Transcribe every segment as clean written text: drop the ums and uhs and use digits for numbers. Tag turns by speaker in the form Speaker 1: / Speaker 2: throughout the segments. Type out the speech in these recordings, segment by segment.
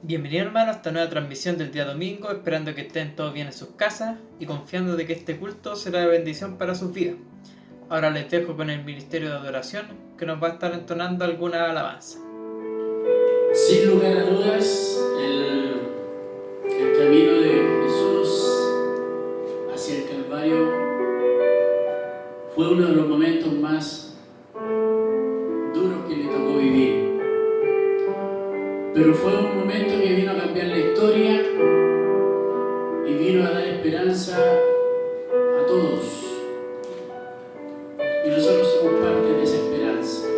Speaker 1: Bienvenidos hermanos a esta nueva transmisión del día domingo, esperando que estén todos bien en sus casas y confiando de que este culto será de bendición para sus vidas. Ahora les dejo con el ministerio de adoración que nos va a estar entonando alguna alabanza.
Speaker 2: Sin lugar a dudas, el camino de Jesús hacia el Calvario fue uno de los momentos más duros que le tocó vivir. Pero fue un momento que vino a cambiar la historia y vino a dar esperanza a todos. Y nosotros somos parte de esa esperanza.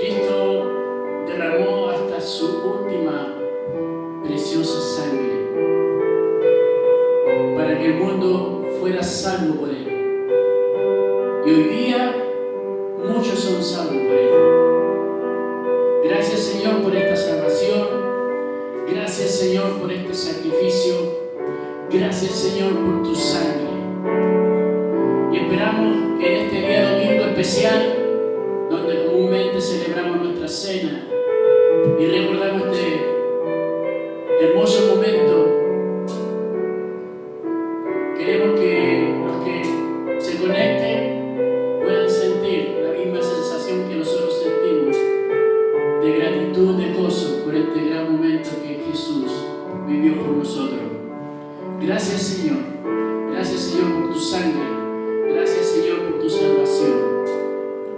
Speaker 2: Cristo derramó hasta su última preciosa sangre para que el mundo fuera salvo por él. Y hoy día muchos son salvos por él. Gracias, Señor, por esta salvación. Gracias, Señor, por este sacrificio. Gracias, Señor, por tu sangre. Y esperamos que en este día domingo especial, donde comúnmente celebramos nuestra cena y recordamos este hermoso momento, queremos que los que se conecten puedan sentir la misma sensación que nosotros sentimos de gratitud, de gozo por este gran momento que Jesús vivió por nosotros. Gracias, Señor. Gracias, Señor, por tu sangre. Gracias, Señor, por tu salvación.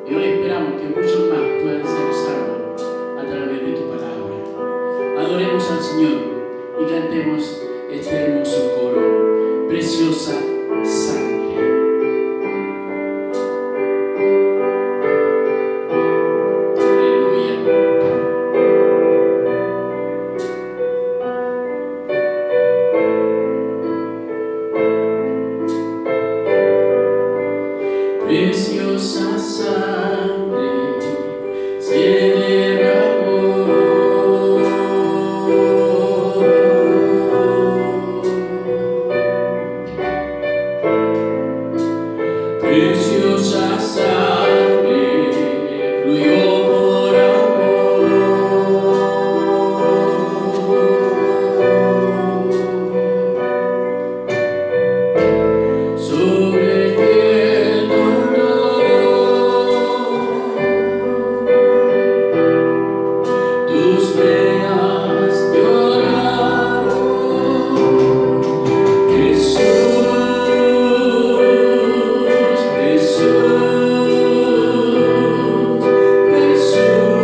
Speaker 2: Y hoy esperamos que muchos más puedan ser salvos a través de tu palabra. Adoremos al Señor y cantemos este hermoso coro. Preciosa sangre. Preciosa sangre se derramó. Preciosa sangre fluyó por amor. Sobre tus penas lloraron, Jesús, Jesús, Jesús.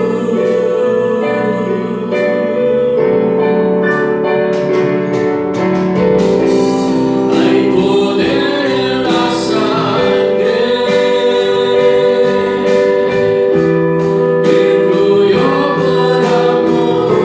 Speaker 2: Hay poder en la sangre que fluyó por amor.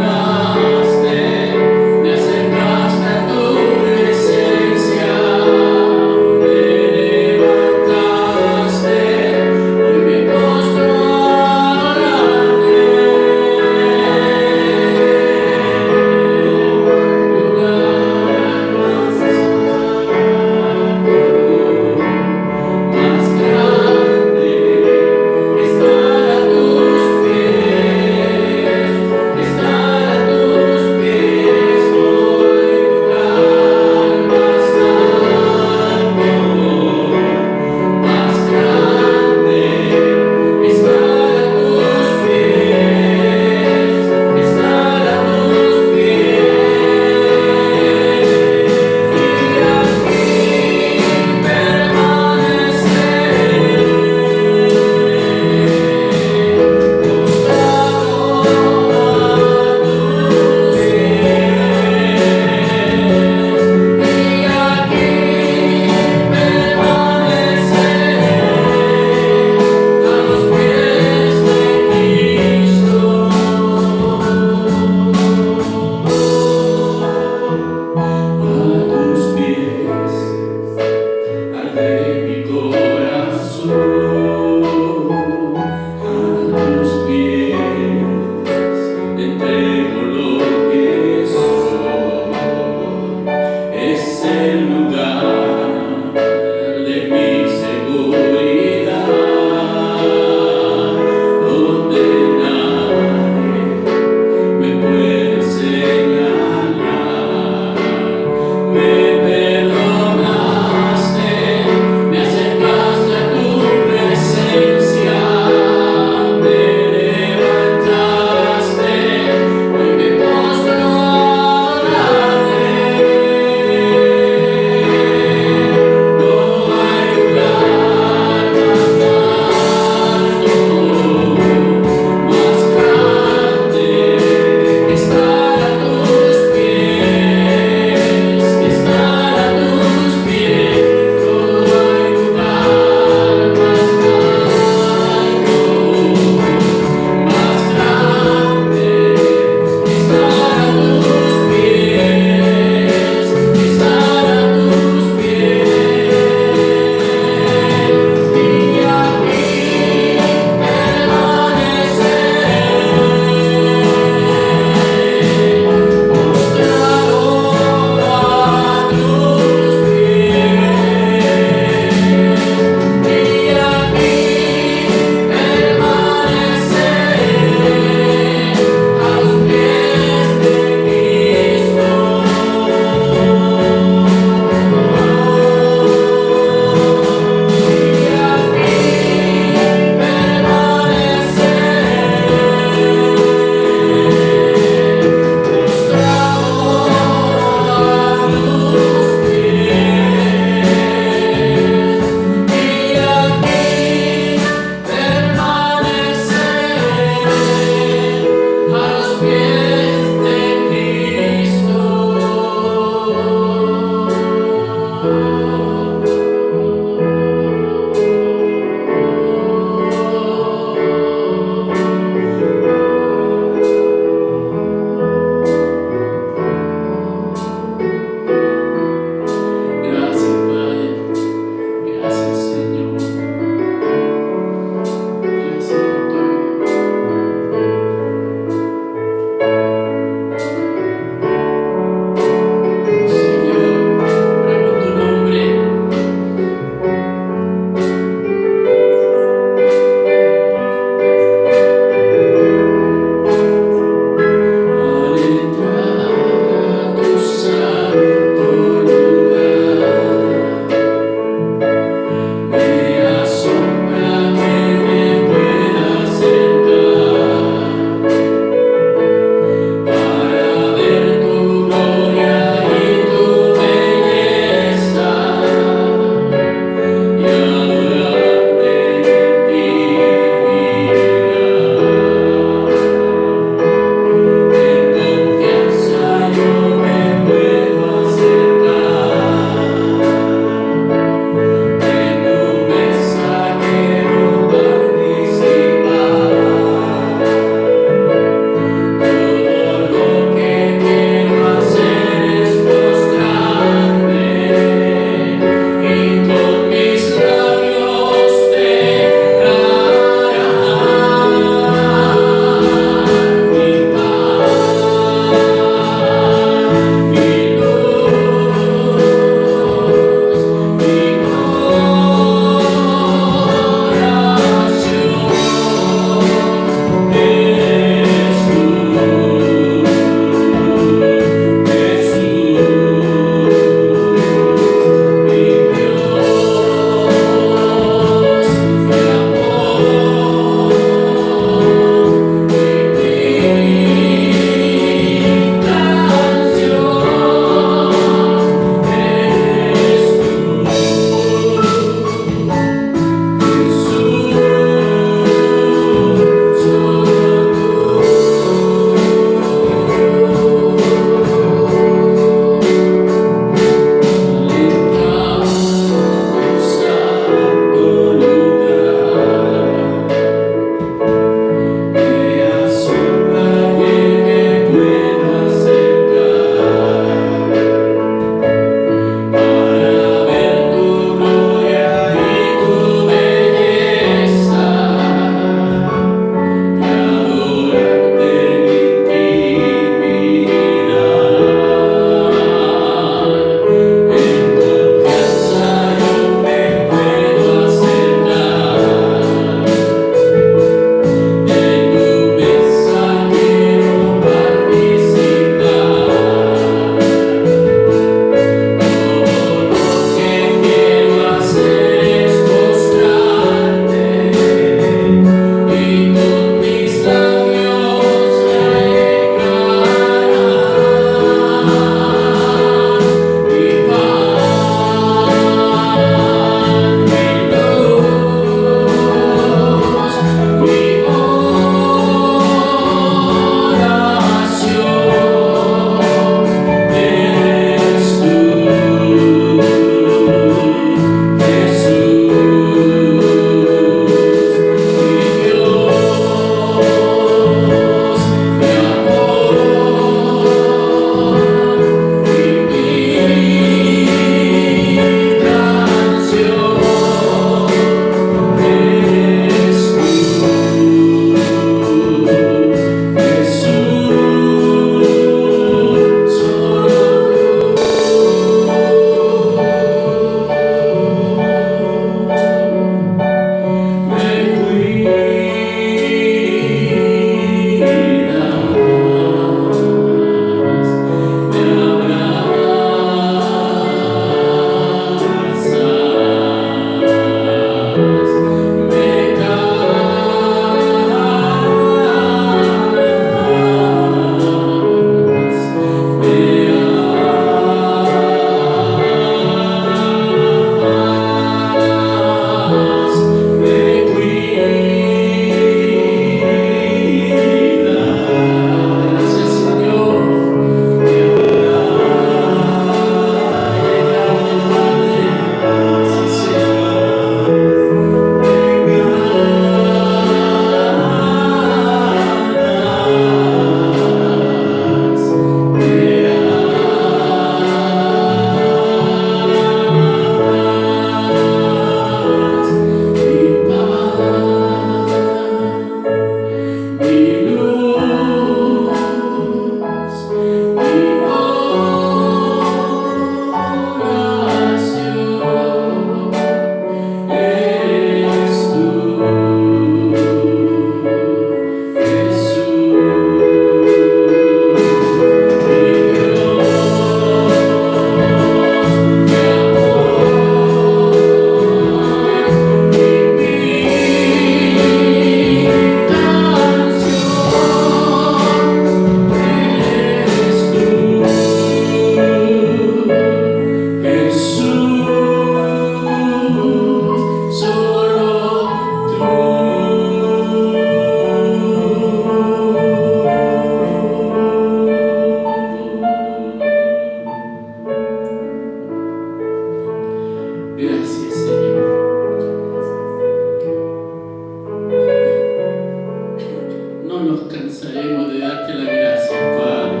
Speaker 2: cansaremos de darte las gracias, Padre.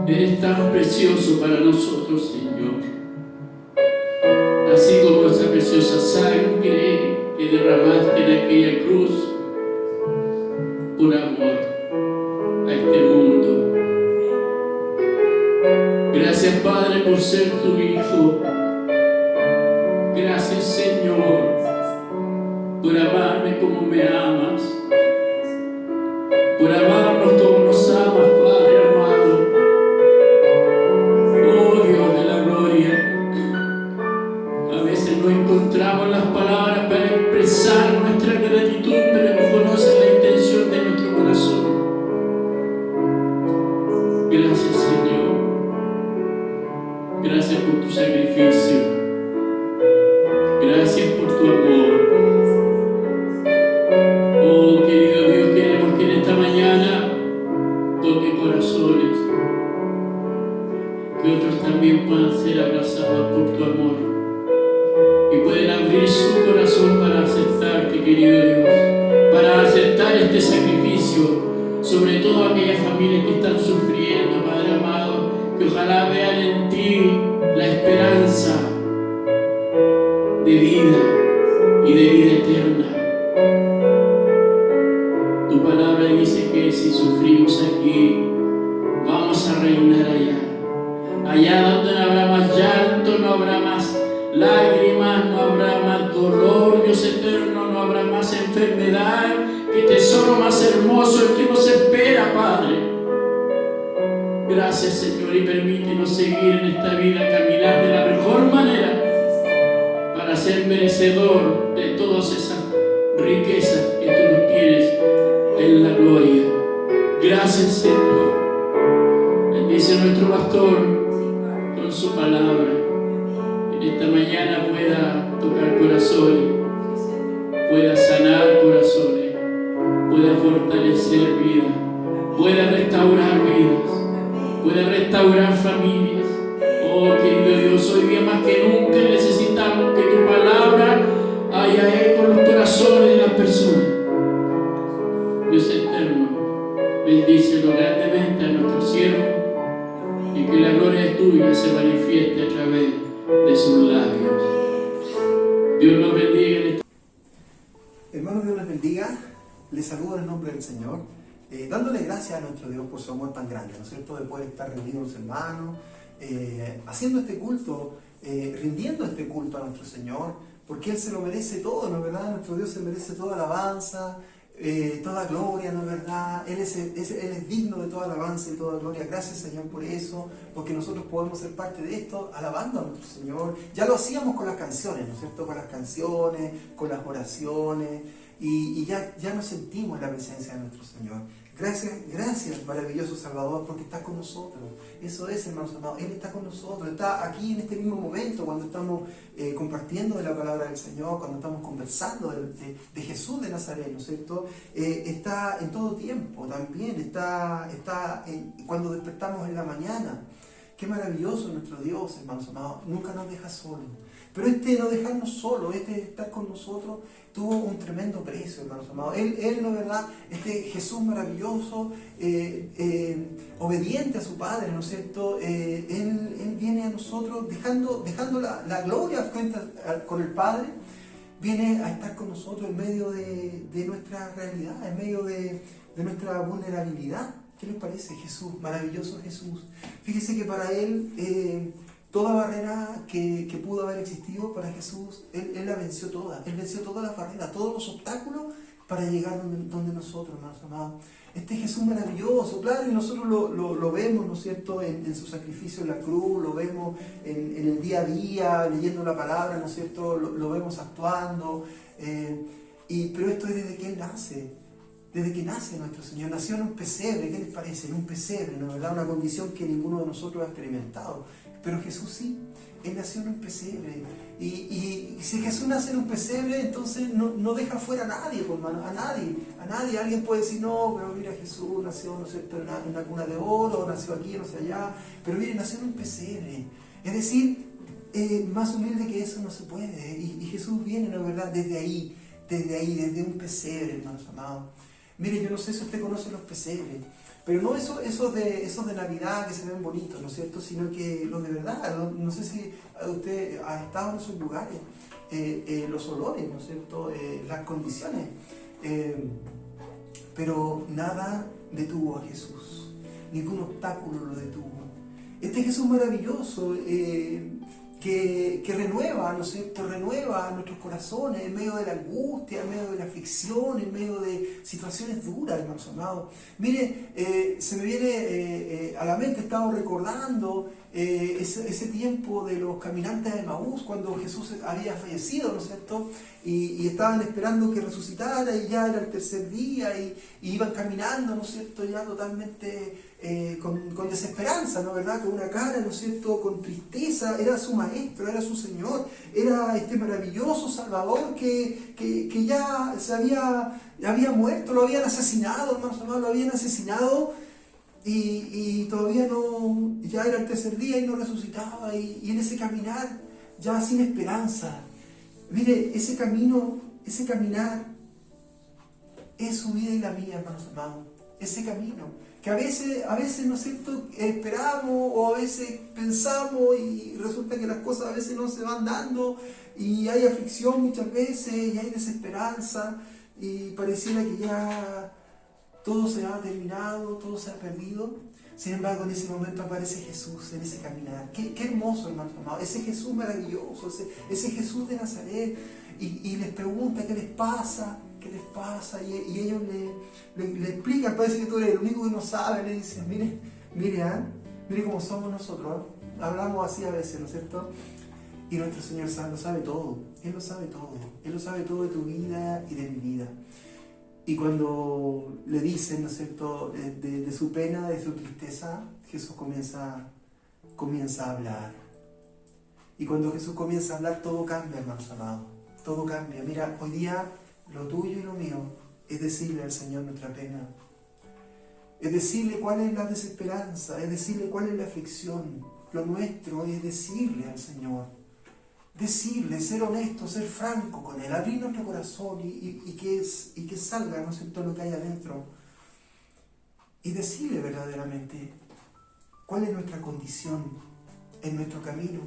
Speaker 2: Eres tan precioso para nosotros, Señor. Así como esa preciosa sangre que derramaste en aquella cruz por amor a este mundo. Gracias, Padre, por ser tu Hijo. Gracias, Señor, por amarme como me amas, por amarnos como nos amas, Padre amado. Oh Dios de la gloria, a veces no encontramos las palabras para expresar nuestra gratitud, pero no conoces la intención de nuestro corazón. Gracias, Señor. Gracias por tu sacrificio. Gracias por tu amor. Oh, querido Dios, queremos que en esta mañana toque corazones, que otros también puedan ser abrazados por tu amor y pueden abrir su corazón para aceptarte, querido Dios, para aceptar este sacrificio, sobre todo aquellas familias que están sufriendo, Padre amado, que ojalá vean en ti la esperanza de vida y de vida eterna. Tu palabra dice que si sufrimos aquí, vamos a reinar allá. Allá donde no habrá más llanto, no habrá más lágrimas, no habrá más dolor, Dios eterno, no habrá más enfermedad. Qué tesoro más hermoso el que nos espera, Padre. Gracias, Señor, y permítenos seguir en esta vida, caminar de la mejor manera para ser merecedor de todas esas riquezas que tú nos tienes en la gloria. Gracias, Señor. Bendice a nuestro pastor con su palabra. En esta mañana pueda tocar corazones, pueda sanar corazones, pueda fortalecer vidas, pueda restaurar vidas, pueda restaurar familias. Oh, querido Dios, hoy día más que nunca necesitamos que tu palabra haya eco en los corazones de las personas. Dios eterno, bendícelo grandemente a nuestro siervo y que la gloria tuya se manifieste a través de sus labios. Dios nos bendiga en este...
Speaker 3: Hermanos, Dios les bendiga. Les saludo en el nombre del Señor, dándole gracias a nuestro Dios por su amor tan grande, ¿no es cierto?, de poder estar reunidos los hermanos, haciendo este culto, rindiendo este culto a nuestro Señor, porque Él se lo merece todo, ¿no es verdad? Nuestro Dios se merece toda alabanza, toda gloria, ¿no es verdad? Él es digno de toda alabanza y toda gloria. Gracias, Señor, por eso, porque nosotros podemos ser parte de esto, alabando a nuestro Señor. Ya lo hacíamos con las canciones, ¿no es cierto?, con las canciones, con las oraciones, y ya nos sentimos en la presencia de nuestro Señor. Gracias, maravilloso Salvador, porque está con nosotros. Eso es, hermanos amados, Él está con nosotros, está aquí en este mismo momento, cuando estamos compartiendo de la palabra del Señor, cuando estamos conversando de Jesús de Nazaret, ¿no es cierto? Está en todo tiempo también, está cuando despertamos en la mañana. Qué maravilloso nuestro Dios, hermanos amados, nunca nos deja solos. Pero no dejarnos solos, estar con nosotros, tuvo un tremendo precio, hermanos amados. Él ¿no es verdad? Jesús maravilloso, obediente a su Padre, ¿no es cierto? Él viene a nosotros dejando la gloria con el Padre, viene a estar con nosotros en medio de nuestra realidad, en medio de nuestra vulnerabilidad. ¿Qué les parece? Jesús, maravilloso Jesús. Fíjese que para Él, toda barrera que pudo haber existido para Jesús, Él la venció toda. Él venció todas las barreras, todos los obstáculos para llegar donde nosotros, hermanos amados. Jesús maravilloso, claro, y nosotros lo vemos, ¿no es cierto?, en su sacrificio en la cruz, lo vemos en el día a día, leyendo la palabra, ¿no es cierto?, lo vemos actuando, pero esto es desde que Él nace. Desde que nace nuestro Señor, nació en un pesebre. ¿Qué les parece? En un pesebre, ¿no es verdad? Una condición que ninguno de nosotros ha experimentado. Pero Jesús sí, Él nació en un pesebre. Y si Jesús nace en un pesebre, entonces no deja fuera a nadie, hermano, a nadie. Alguien puede decir, no, pero mira, Jesús nació, ¿no es cierto?, en una cuna de oro, nació aquí, no sé allá. Pero mire, nació en un pesebre. Es decir, más humilde que eso no se puede. Y Jesús viene, ¿no es verdad?, desde ahí, desde un pesebre, hermanos amados. Mire, yo no sé si usted conoce los pesebres, pero no esos de Navidad que se ven bonitos, ¿no es cierto? Sino que los de verdad. No sé si usted ha estado en esos lugares, los olores, ¿no es cierto? Las condiciones. Pero nada detuvo a Jesús, ningún obstáculo lo detuvo. Este Jesús maravilloso que renueva, ¿no es cierto? Renueva nuestros corazones en medio de la angustia, en medio de la aflicción, en medio de situaciones duras, hermanos amados. Mire, se me viene a la mente, he estado recordando ese tiempo de los caminantes de Emaús, cuando Jesús había fallecido, ¿no es cierto? Y estaban esperando que resucitara, y ya era el tercer día, y iban caminando, ¿no es cierto? Ya totalmente con desesperanza, ¿no? ¿Verdad? Con una cara, ¿no es cierto? Con tristeza. Era su maestro, era su Señor, era este maravilloso Salvador que ya había muerto, lo habían asesinado, hermanos amados, lo habían asesinado, y todavía no, ya era el tercer día y no resucitaba, y en ese caminar ya sin esperanza. Mire, ese caminar es su vida y la mía, hermanos amados. Ese camino que a veces, ¿no es cierto?, esperamos, o a veces pensamos y resulta que las cosas a veces no se van dando, y hay aflicción muchas veces, y hay desesperanza, y pareciera que ya todo se ha terminado, todo se ha perdido. Sin embargo, en ese momento aparece Jesús en ese caminar. Qué hermoso, hermanos amados. Ese Jesús maravilloso, ese Jesús de Nazaret. Y les pregunta qué les pasa, y ellos le explican. Parece que tú eres el único que no sabe. Le dicen, mire cómo somos nosotros. Hablamos así a veces, ¿no es cierto? Y nuestro Señor lo sabe todo. Él lo sabe todo. Él lo sabe todo de tu vida y de mi vida. Y cuando le dicen, ¿no es cierto?, de su pena, de su tristeza, Jesús comienza a hablar. Y cuando Jesús comienza a hablar, todo cambia, hermanos amados. Todo cambia. Mira, hoy día lo tuyo y lo mío es decirle al Señor nuestra pena. Es decirle cuál es la desesperanza, es decirle cuál es la aflicción. Lo nuestro es decirle al Señor. Decirle, ser honesto, ser franco con Él, abrir nuestro corazón y que salga, ¿no es cierto?, lo que hay adentro. Y decirle verdaderamente cuál es nuestra condición en nuestro camino,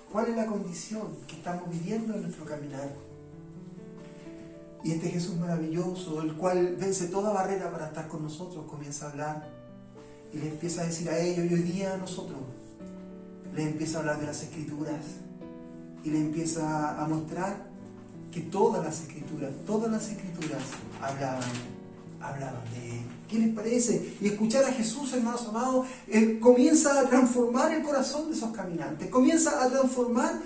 Speaker 3: cuál es la condición que estamos viviendo en nuestro caminar. Y este Jesús maravilloso, el cual vence toda barrera para estar con nosotros, comienza a hablar y le empieza a decir a ellos, y hoy día a nosotros, le empieza a hablar de las Escrituras. Y le empieza a mostrar que todas las escrituras hablaban de Él. ¿Qué les parece? Y escuchar a Jesús, hermanos amados, comienza a transformar el corazón de esos caminantes, comienza a transformar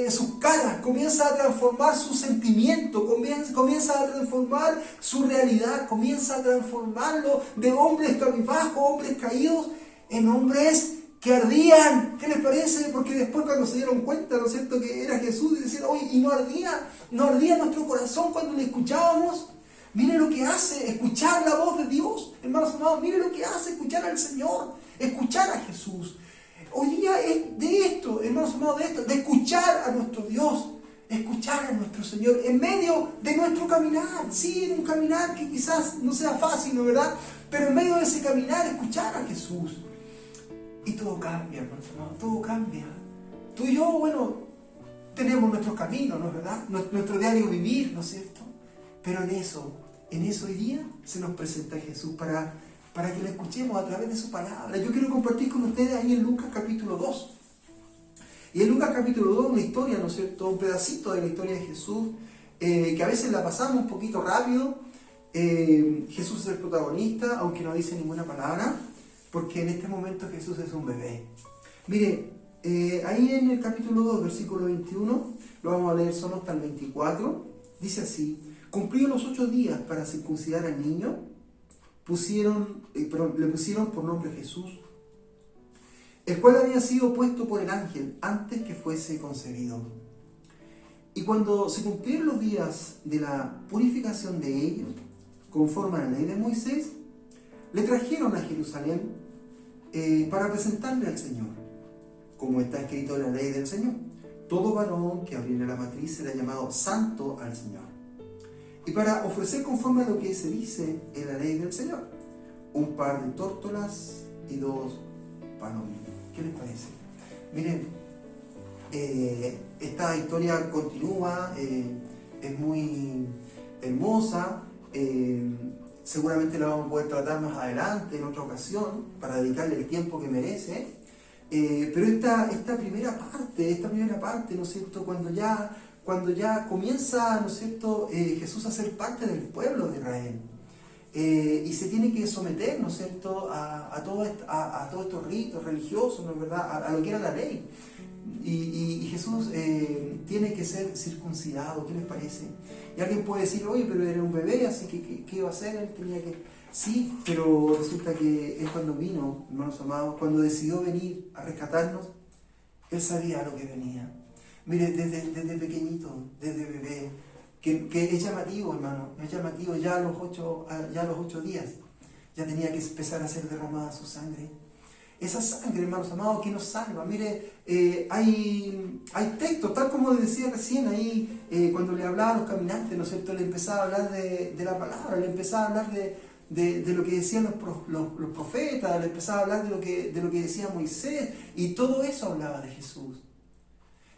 Speaker 3: sus caras, comienza a transformar su sentimiento, comienza a transformar su realidad, comienza a transformarlo de hombres cabizbajos, hombres caídos, en hombres que ardían. ¿Qué les parece? Porque después, cuando se dieron cuenta, ¿no es cierto?, que era Jesús, y decían, oye, y no ardía nuestro corazón cuando le escuchábamos. Mire lo que hace escuchar la voz de Dios, hermanos amados. Mire lo que hace escuchar al Señor, escuchar a Jesús. Hoy día es de esto, hermanos amados, de escuchar a nuestro Dios, escuchar a nuestro Señor en medio de nuestro caminar. Sí, en un caminar que quizás no sea fácil, ¿no, verdad? Pero en medio de ese caminar, escuchar a Jesús. Y todo cambia, hermanos amados, todo cambia. Tú y yo, bueno, tenemos nuestros caminos, ¿no es verdad? Nuestro diario vivir, ¿no es cierto? Pero en eso hoy día se nos presenta Jesús para que lo escuchemos a través de su palabra. Yo quiero compartir con ustedes ahí en Lucas capítulo 2. Y en Lucas capítulo 2, una historia, ¿no es cierto? Un pedacito de la historia de Jesús, que a veces la pasamos un poquito rápido. Jesús es el protagonista, aunque no dice ninguna palabra, porque en este momento Jesús es un bebé. Mire, ahí en el capítulo 2, versículo 21, lo vamos a leer solo hasta el 24, dice así: cumplidos los 8 días para circuncidar al niño, le pusieron por nombre Jesús, el cual había sido puesto por el ángel antes que fuese concebido. Y cuando se cumplieron los días de la purificación de ellos, conforme a la ley de Moisés, le trajeron a Jerusalén para presentarle al Señor, como está escrito en la ley del Señor: todo varón que abriera la matriz será llamado santo al Señor. y para ofrecer conforme a lo que se dice en la ley del Señor, un par de tórtolas y 2 palominos. ¿Qué les parece? Miren, esta historia continúa, es muy hermosa, seguramente la vamos a poder tratar más adelante, en otra ocasión, para dedicarle el tiempo que merece. Pero esta primera parte, ¿no es cierto?, cuando ya comienza, ¿no es cierto?, Jesús a ser parte del pueblo de Israel, y se tiene que someter, ¿no es cierto?, a todos estos ritos religiosos, ¿no es verdad?, a lo que era la ley. Y Jesús tiene que ser circuncidado. ¿Qué les parece? Y alguien puede decir, oye, pero era un bebé, así que ¿qué iba a hacer? Él tenía que... Sí, pero resulta que Él cuando vino, hermanos amados, cuando decidió venir a rescatarnos, Él sabía lo que venía. Mire, desde pequeñito, desde bebé, que es llamativo, hermano, es llamativo, ya a los 8 días, ya tenía que empezar a ser derramada su sangre. Esa sangre, hermanos amados, que nos salva. Mire, hay textos, tal como decía recién ahí, cuando le hablaba a los caminantes, ¿no es cierto? Le empezaba a hablar de la palabra, le empezaba a hablar de lo que decían los profetas, le empezaba a hablar de lo que decía Moisés, y todo eso hablaba de Jesús.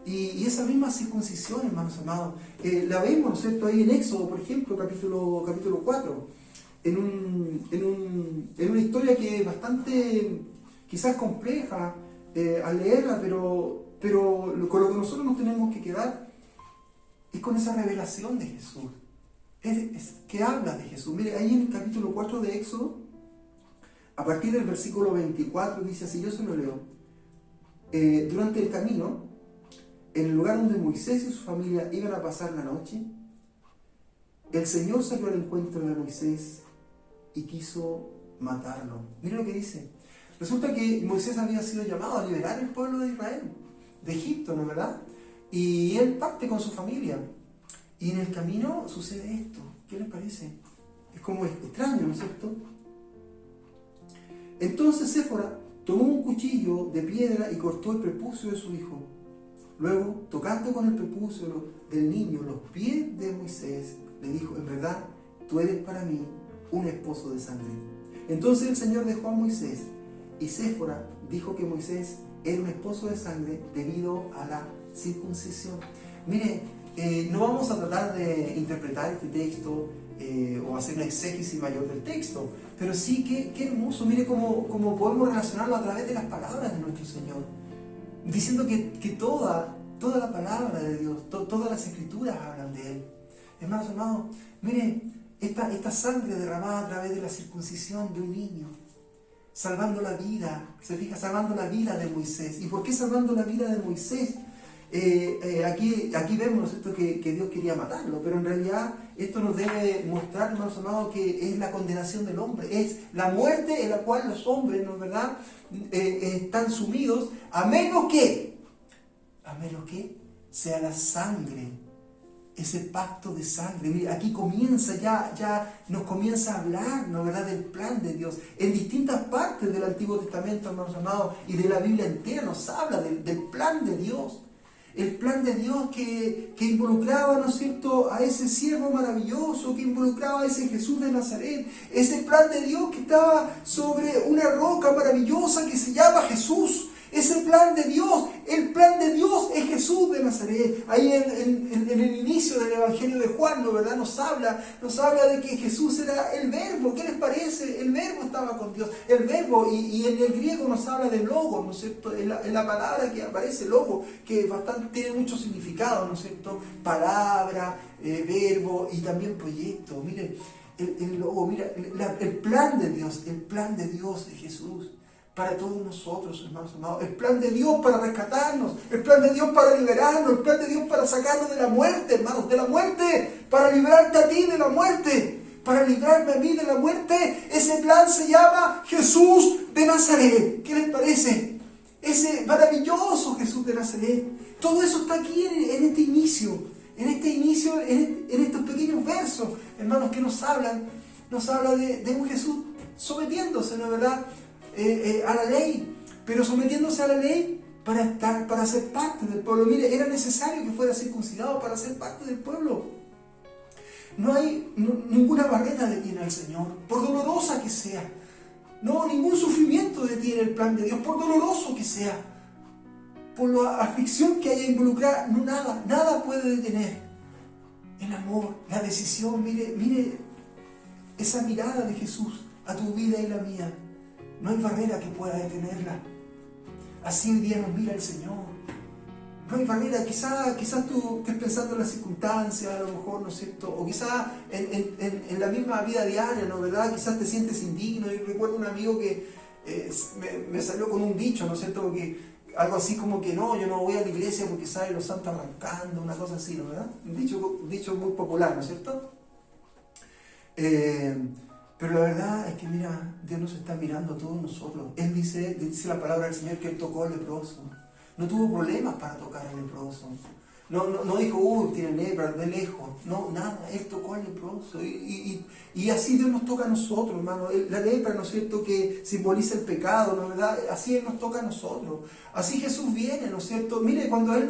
Speaker 3: Y esa misma circuncisión, hermanos amados, la vemos, ¿no es cierto?, ahí en Éxodo, por ejemplo, capítulo 4, en una historia que es bastante, quizás compleja al leerla, pero con lo que nosotros nos tenemos que quedar es con esa revelación de Jesús, es que habla de Jesús. Mire, ahí en el capítulo 4 de Éxodo, a partir del versículo 24, dice así, yo se lo leo: durante el camino, en el lugar donde Moisés y su familia iban a pasar la noche, el Señor salió al encuentro de Moisés y quiso matarlo. Mire lo que dice. Resulta que Moisés había sido llamado a liberar el pueblo de Israel, de Egipto, ¿no es verdad? Y él parte con su familia. Y en el camino sucede esto. ¿Qué les parece? Es como extraño, ¿no es cierto? Entonces Séfora tomó un cuchillo de piedra y cortó el prepucio de su hijo. Luego, tocando con el prepucio del niño los pies de Moisés, le dijo: en verdad, tú eres para mí un esposo de sangre. Entonces el Señor dejó a Moisés, y Séfora dijo que Moisés era un esposo de sangre debido a la circuncisión. Mire, no vamos a tratar de interpretar este texto o hacer una exégesis mayor del texto, pero sí que hermoso. Mire cómo podemos relacionarlo a través de las palabras de nuestro Señor, diciendo que toda la palabra de Dios, todas las escrituras hablan de Él. Hermanos amados, mire, esta sangre derramada a través de la circuncisión de un niño, salvando la vida, se fija, salvando la vida de Moisés. ¿Y por qué salvando la vida de Moisés? Aquí vemos, ¿no es cierto?, que Dios quería matarlo, pero en realidad esto nos debe mostrar, hermanos amados, que es la condenación del hombre, es la muerte en la cual los hombres, ¿no es verdad?, están sumidos, a menos que sea la sangre, ese pacto de sangre. Mira, aquí comienza, ya nos comienza a hablar, ¿no es verdad?, del plan de Dios. En distintas partes del Antiguo Testamento, hermanos amados, y de la Biblia entera nos habla del plan de Dios. El plan de Dios que involucraba, ¿no es cierto?, a ese siervo maravilloso, que involucraba a ese Jesús de Nazaret. Ese plan de Dios que estaba sobre una roca maravillosa que se llama Jesús. Ese plan de Dios, el plan de Dios es Jesús de Nazaret. Ahí en el inicio del Evangelio de Juan, ¿no, verdad?, nos habla de que Jesús era el Verbo. ¿Qué les parece? El Verbo estaba con Dios. El Verbo, y en el griego nos habla de Logos, ¿no es cierto? En la palabra que aparece Logos, que tiene mucho significado, ¿no es cierto? Palabra, verbo y también proyecto. Miren, el Logo, mira, el plan de Dios es Jesús. Para todos nosotros, hermanos amados, el plan de Dios para rescatarnos, el plan de Dios para liberarnos, el plan de Dios para sacarnos de la muerte, hermanos, de la muerte, para librarte a ti de la muerte, para librarme a mí de la muerte. Ese plan se llama Jesús de Nazaret. ¿Qué les parece? Ese maravilloso Jesús de Nazaret. Todo eso está aquí en este inicio, en estos pequeños versos, hermanos, que nos habla de un Jesús sometiéndose, ¿no es verdad?, a la ley, pero sometiéndose a la ley para ser parte del pueblo. Mire, era necesario que fuera circuncidado para ser parte del pueblo. No hay ninguna barrera detiene al Señor, por dolorosa que sea. No, ningún sufrimiento detiene el plan de Dios, por doloroso que sea. Por la aflicción que haya involucrada, no, nada puede detener el amor, la decisión. Mire esa mirada de Jesús a tu vida y la mía. No hay barrera que pueda detenerla. Así hoy día nos mira el Señor. No hay barrera, quizás tú estés pensando en las circunstancias, a lo mejor, ¿no es cierto? O quizás en la misma vida diaria, ¿no? ¿Verdad? Quizás te sientes indigno. Yo recuerdo un amigo que me salió con un dicho, ¿no es cierto? Porque algo así como que no, yo no voy a la iglesia porque sabe los santos arrancando, una cosa así, ¿no? ¿Verdad? Un dicho muy popular, ¿no es cierto? Pero la verdad es que mira, Dios nos está mirando a todos nosotros. Él dice la palabra del Señor que Él tocó al leproso. No tuvo problemas para tocar al leproso. No dijo, tiene lepra, de lejos. No, nada, Él tocó al leproso. Y así Dios nos toca a nosotros, hermano. La lepra, ¿no es cierto?, que simboliza el pecado, ¿no es verdad? Así Él nos toca a nosotros. Así Jesús viene, ¿no es cierto? Mire, cuando Él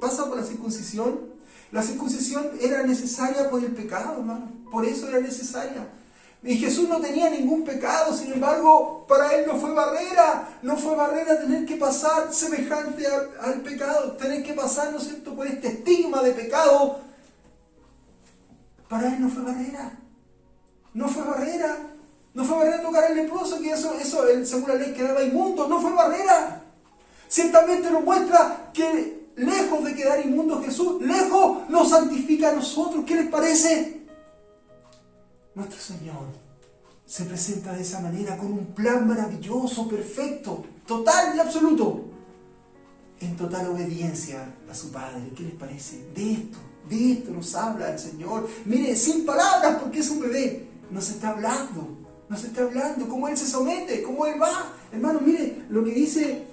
Speaker 3: pasa por la circuncisión era necesaria por el pecado, hermano. Por eso era necesaria. Y Jesús no tenía ningún pecado, sin embargo, para Él no fue barrera tener que pasar semejante al pecado, tener que pasar, ¿no es cierto?, por este estigma de pecado. Para Él no fue barrera. No fue barrera tocar al leproso, que eso según la ley quedaba inmundo. No fue barrera. Ciertamente nos muestra que lejos de quedar inmundo Jesús, lejos nos santifica a nosotros. ¿Qué les parece? Nuestro Señor se presenta de esa manera con un plan maravilloso, perfecto, total y absoluto, en total obediencia a su Padre. ¿Qué les parece? De esto nos habla el Señor. Mire, sin palabras, porque es un bebé, nos está hablando, cómo Él se somete, cómo Él va. Hermano, mire lo que dice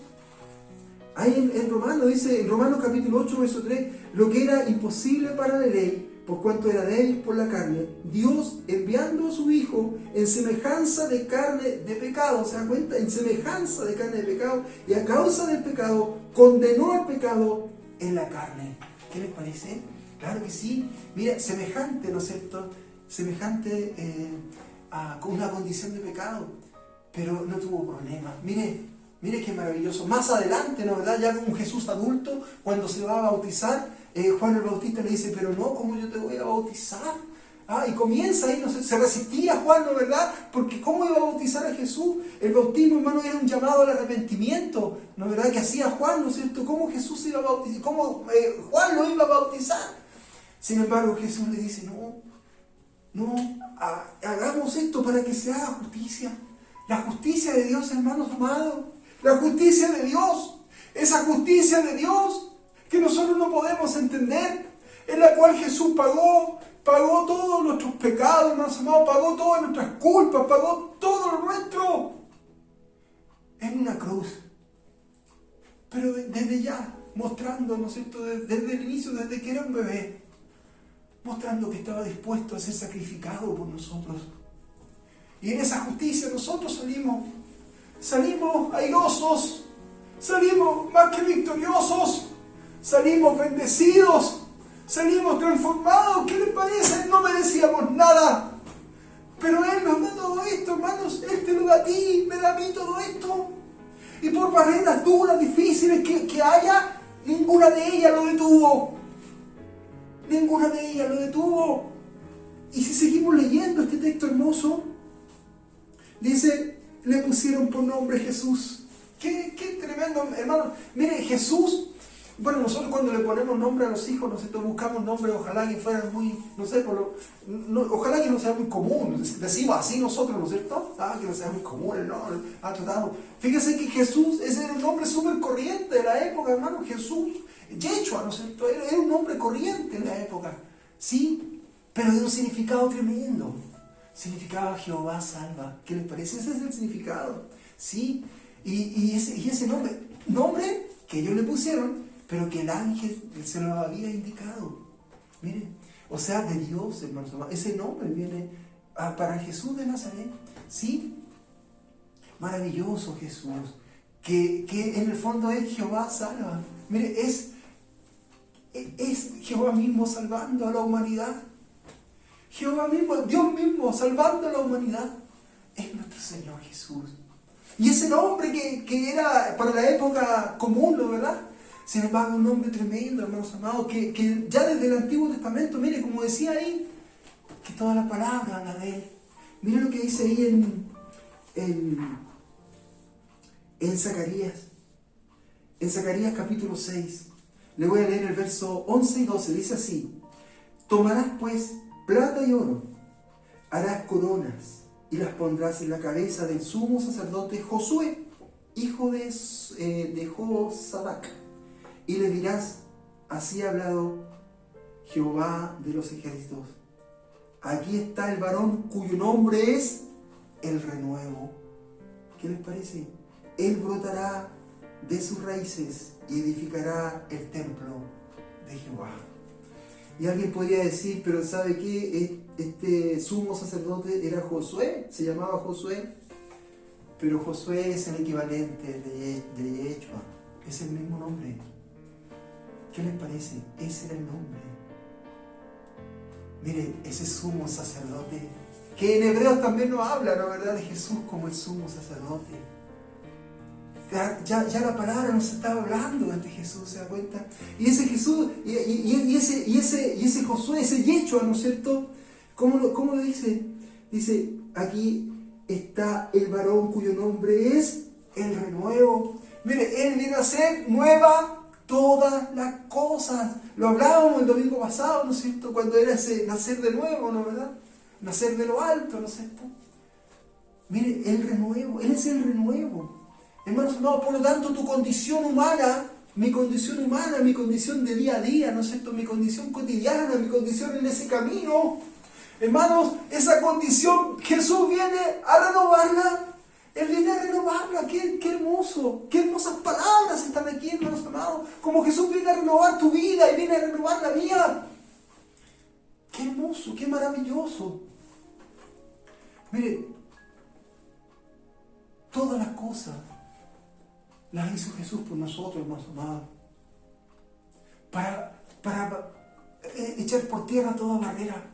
Speaker 3: ahí en Romanos capítulo 8, verso 3, lo que era imposible para la ley, por cuanto era débil por la carne, Dios, enviando a su Hijo en semejanza de carne de pecado, ¿se da cuenta? En semejanza de carne de pecado, y a causa del pecado, condenó al pecado en la carne. ¿Qué les parece? Claro que sí. Mira, semejante, ¿no es cierto? Semejante a una condición de pecado, pero no tuvo problema. Mire qué maravilloso. Más adelante, ¿no, verdad? Ya como Jesús adulto, cuando se va a bautizar, Juan el Bautista le dice, pero no, ¿cómo yo te voy a bautizar? Y comienza ahí, no sé, se resistía Juan, ¿no, verdad? Porque ¿cómo iba a bautizar a Jesús? El bautismo, hermano, era un llamado al arrepentimiento, ¿no, verdad? Que hacía Juan, ¿no es cierto? ¿Cómo Jesús iba a bautizar? ¿Cómo Juan lo iba a bautizar? Sin embargo, Jesús le dice, hagamos esto para que se haga justicia. La justicia de Dios, hermanos amados. La justicia de Dios. Esa justicia de Dios que nosotros no podemos entender, en la cual Jesús pagó todos nuestros pecados, hermanos amados, pagó todas nuestras culpas, pagó todo lo nuestro en una cruz. Pero desde ya, mostrando, ¿no es cierto?, desde el inicio, desde que era un bebé, mostrando que estaba dispuesto a ser sacrificado por nosotros. Y en esa justicia nosotros salimos airosos, salimos más que victoriosos, salimos bendecidos, salimos transformados. ¿Qué les parece? No merecíamos nada, pero Él nos da todo esto, hermanos. Él te lo da a ti, me da a mí todo esto. Y por barreras duras, difíciles que haya, ninguna de ellas lo detuvo. Y si seguimos leyendo este texto hermoso, dice, le pusieron por nombre Jesús. Qué tremendo, hermano. Mire, Jesús, bueno, nosotros cuando le ponemos nombre a los hijos, nosotros buscamos nombres, ojalá que fueran muy, ojalá que no sea muy común. Decimos así nosotros, ¿no es cierto? Que no sea muy común el nombre. Tratamos. Fíjese que Jesús, ese era un nombre súper corriente de la época, hermano. Jesús, Yeshua, ¿no es cierto? Era un nombre corriente en la época, ¿sí? Pero de un significado tremendo. Significaba Jehová salva. ¿Qué les parece? Ese es el significado, ¿sí? Y ese nombre que ellos le pusieron, pero que el ángel se lo había indicado. Miren, o sea, de Dios, hermanos. Ese nombre viene para Jesús de Nazaret, ¿sí? Maravilloso Jesús, que en el fondo es Jehová salva. Mire, es Jehová mismo salvando a la humanidad. Jehová mismo, Dios mismo, salvando a la humanidad, es nuestro Señor Jesús. Y ese nombre que era para la época común, ¿no, verdad? Sin embargo, un nombre tremendo, hermanos amados, que ya desde el Antiguo Testamento, mire, como decía ahí, que toda la palabra habla de Él. Mire lo que dice ahí en Zacarías. En Zacarías capítulo 6. Le voy a leer el verso 11 y 12. Dice así: tomarás pues plata y oro, harás coronas y las pondrás en la cabeza del sumo sacerdote Josué, hijo de Josadac, y le dirás: así ha hablado Jehová de los ejércitos. Aquí está el varón cuyo nombre es el renuevo. ¿Qué les parece? Él brotará de sus raíces y edificará el templo de Jehová. Y alguien podría decir, pero ¿sabe qué? Este sumo sacerdote era Josué, se llamaba Josué, pero Josué es el equivalente de Yeshua, es el mismo nombre. ¿Qué les parece? Ese era el nombre. Mire, ese sumo sacerdote, que en Hebreos también nos habla, ¿no, verdad?, de Jesús como el sumo sacerdote. Ya la palabra nos estaba hablando de Jesús, ¿se da cuenta? Y ese Jesús, y ese Josué, ese Yeshua, ¿no es cierto? ¿Cómo lo dice? Dice, aquí está el varón cuyo nombre es el renuevo. Mire, Él viene a hacer nueva todas las cosas. Lo hablábamos el domingo pasado, ¿no es cierto? Cuando era ese nacer de nuevo, ¿no, verdad? Nacer de lo alto, ¿no es cierto? Mire, el renuevo, Él es el renuevo. Hermanos amados, por lo tanto, tu condición humana, mi condición de día a día, ¿no es cierto? Mi condición cotidiana, mi condición en ese camino. Hermanos, esa condición, Jesús viene a renovarla. Él viene a renovarla. Qué hermoso, qué hermosas palabras están aquí, hermanos amados. Como Jesús viene a renovar tu vida y viene a renovar la mía. Qué hermoso, qué maravilloso. Mire, todas las cosas las hizo Jesús por nosotros, hermanos amados. Para echar por tierra toda barrera.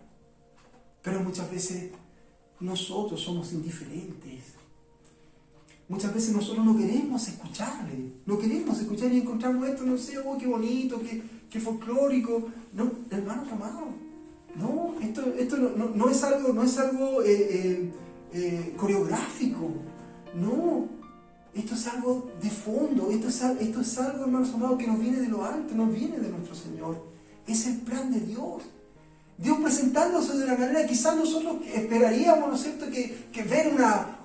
Speaker 3: Pero muchas veces nosotros somos indiferentes. Muchas veces nosotros no queremos escucharle. No queremos escuchar y encontramos esto, no sé, oh, qué bonito, qué folclórico. No, hermanos amados. No, esto no es algo coreográfico. No, esto es algo de fondo. Esto es algo, hermanos amados, que nos viene de lo alto, nos viene de nuestro Señor. Es el plan de Dios. Dios presentándose de una manera, quizás nosotros esperaríamos, ¿no es cierto?, que ver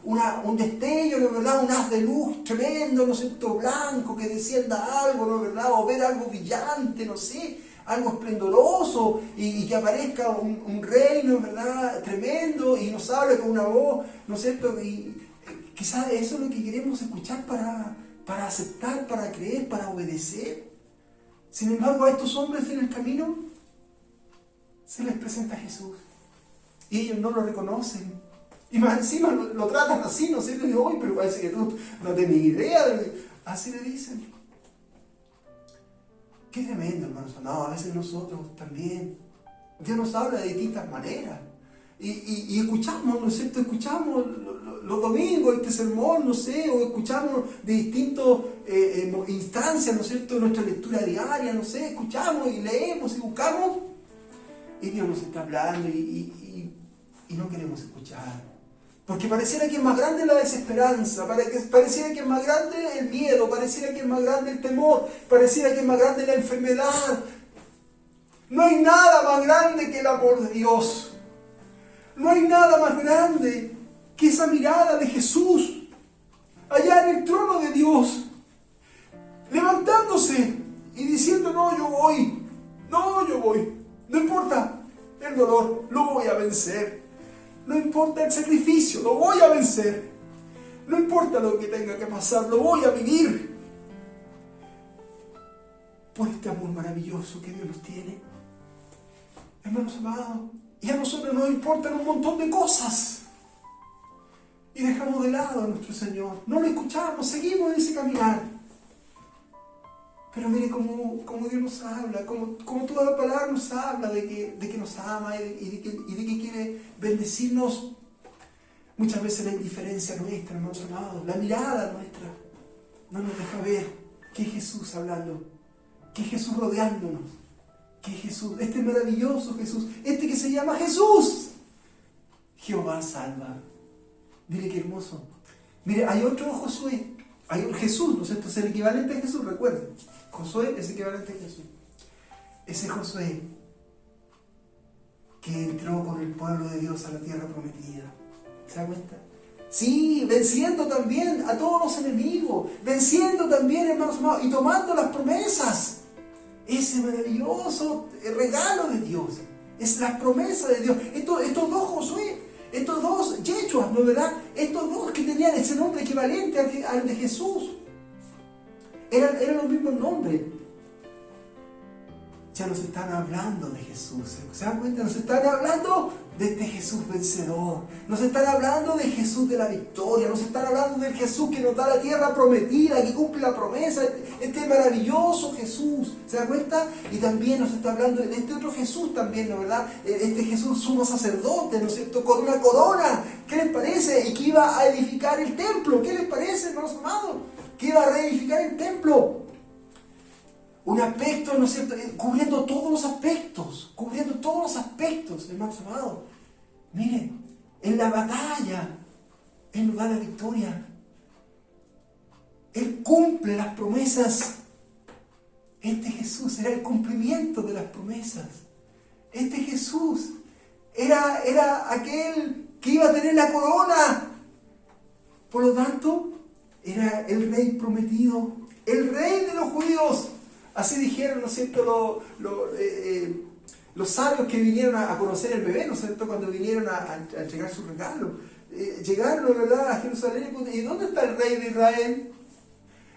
Speaker 3: un destello, ¿no es verdad?, un haz de luz tremendo, ¿no es cierto?, blanco, que descienda algo, ¿no es verdad?, o ver algo brillante, no sé, algo esplendoroso, y que aparezca un rey, ¿no es verdad?, tremendo, y nos hable con una voz, ¿no es cierto?, y quizás eso es lo que queremos escuchar para aceptar, para creer, para obedecer. Sin embargo, a estos hombres en el camino se les presenta Jesús y ellos no lo reconocen y más encima lo tratan así, no sé, hoy, pero parece que tú no tienes idea así le dicen. Qué tremendo, hermanos. No, a veces nosotros también Dios nos habla de distintas maneras y escuchamos, ¿no es cierto? Escuchamos los domingos este sermón, no sé, o escuchamos de distintas instancias, ¿no es cierto?, nuestra lectura diaria, no sé, escuchamos y leemos y buscamos. Y Dios nos está hablando y no queremos escuchar. Porque pareciera que es más grande la desesperanza, pareciera que es más grande el miedo, pareciera que es más grande el temor, pareciera que es más grande la enfermedad. No hay nada más grande que el amor de Dios. No hay nada más grande que esa mirada de Jesús allá en el trono de Dios, levantándose y diciendo: no, yo voy. No importa el dolor, lo voy a vencer. No importa el sacrificio, lo voy a vencer. No importa lo que tenga que pasar, lo voy a vivir. Por este amor maravilloso que Dios nos tiene. Hermanos amados, y a nosotros nos importan un montón de cosas. Y dejamos de lado a nuestro Señor. No lo escuchamos, seguimos en ese caminar. Pero mire cómo Dios nos habla, como toda la palabra nos habla de que nos ama y de que quiere bendecirnos. Muchas veces la indiferencia nuestra, hermanos amados, la mirada nuestra, no nos deja ver que es Jesús hablando, que es Jesús rodeándonos, que es Jesús, este maravilloso Jesús, este que se llama Jesús. Jehová salva. Mire qué hermoso. Mire, hay otro Josué, hay un Jesús, ¿no es cierto? Es el equivalente a Jesús, recuerden. Josué es equivalente a Jesús. Ese Josué que entró con el pueblo de Dios a la tierra prometida. ¿Se da cuenta? Sí, venciendo también a todos los enemigos, venciendo también, hermanos amados, y tomando las promesas. Ese maravilloso regalo de Dios, es la promesa de Dios. Estos dos Josué, estos dos Yechuas, ¿no verdad? Estos dos que tenían ese nombre equivalente al de Jesús, eran los mismos nombres. Ya nos están hablando de Jesús. ¿Se dan cuenta? Nos están hablando de este Jesús vencedor. Nos están hablando de Jesús de la victoria. Nos están hablando del Jesús que nos da la tierra prometida, que cumple la promesa. Este maravilloso Jesús. ¿Se dan cuenta? Y también nos está hablando de este otro Jesús también, ¿no verdad? Este Jesús sumo sacerdote, ¿no es cierto? Con una corona. ¿Qué les parece? Y que iba a edificar el templo. ¿Qué les parece, hermanos amados? Que iba a reedificar el templo. Un aspecto, ¿no es cierto?, cubriendo todos los aspectos, hermanos amados. Miren, en la batalla, Él nos da la victoria. Él cumple las promesas. Este Jesús era el cumplimiento de las promesas. Este Jesús era aquel que iba a tener la corona. Por lo tanto, era el rey prometido, el rey de los judíos. Así dijeron, ¿no es cierto?, los sabios que vinieron a conocer el bebé, ¿no es cierto?, cuando vinieron a entregar su regalo. Llegaron, ¿verdad?, a Jerusalén. ¿Y dónde está el rey de Israel?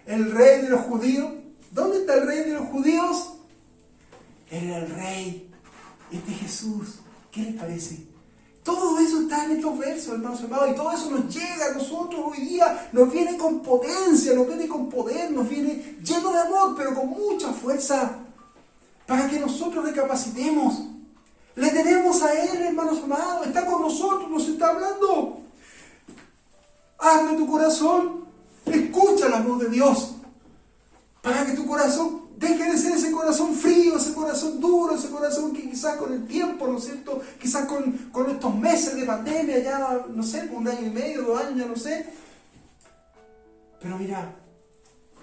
Speaker 3: ¿El rey de los judíos? ¿Dónde está el rey de los judíos? Era el rey, este Jesús. ¿Qué les parece? Todo eso está en estos versos, hermanos amados, y todo eso nos llega a nosotros hoy día, nos viene con potencia, nos viene con poder, nos viene lleno de amor, pero con mucha fuerza, para que nosotros recapacitemos. Le tenemos a Él, hermanos amados, está con nosotros, nos está hablando. Abre tu corazón, escucha la voz de Dios, para que tu corazón deje de ser ese corazón frío, ese corazón duro, ese corazón que quizás con el tiempo, ¿no es cierto?, quizás con estos meses de pandemia, ya, no sé, por 1 año y medio, 2 años, ya no sé. Pero mira,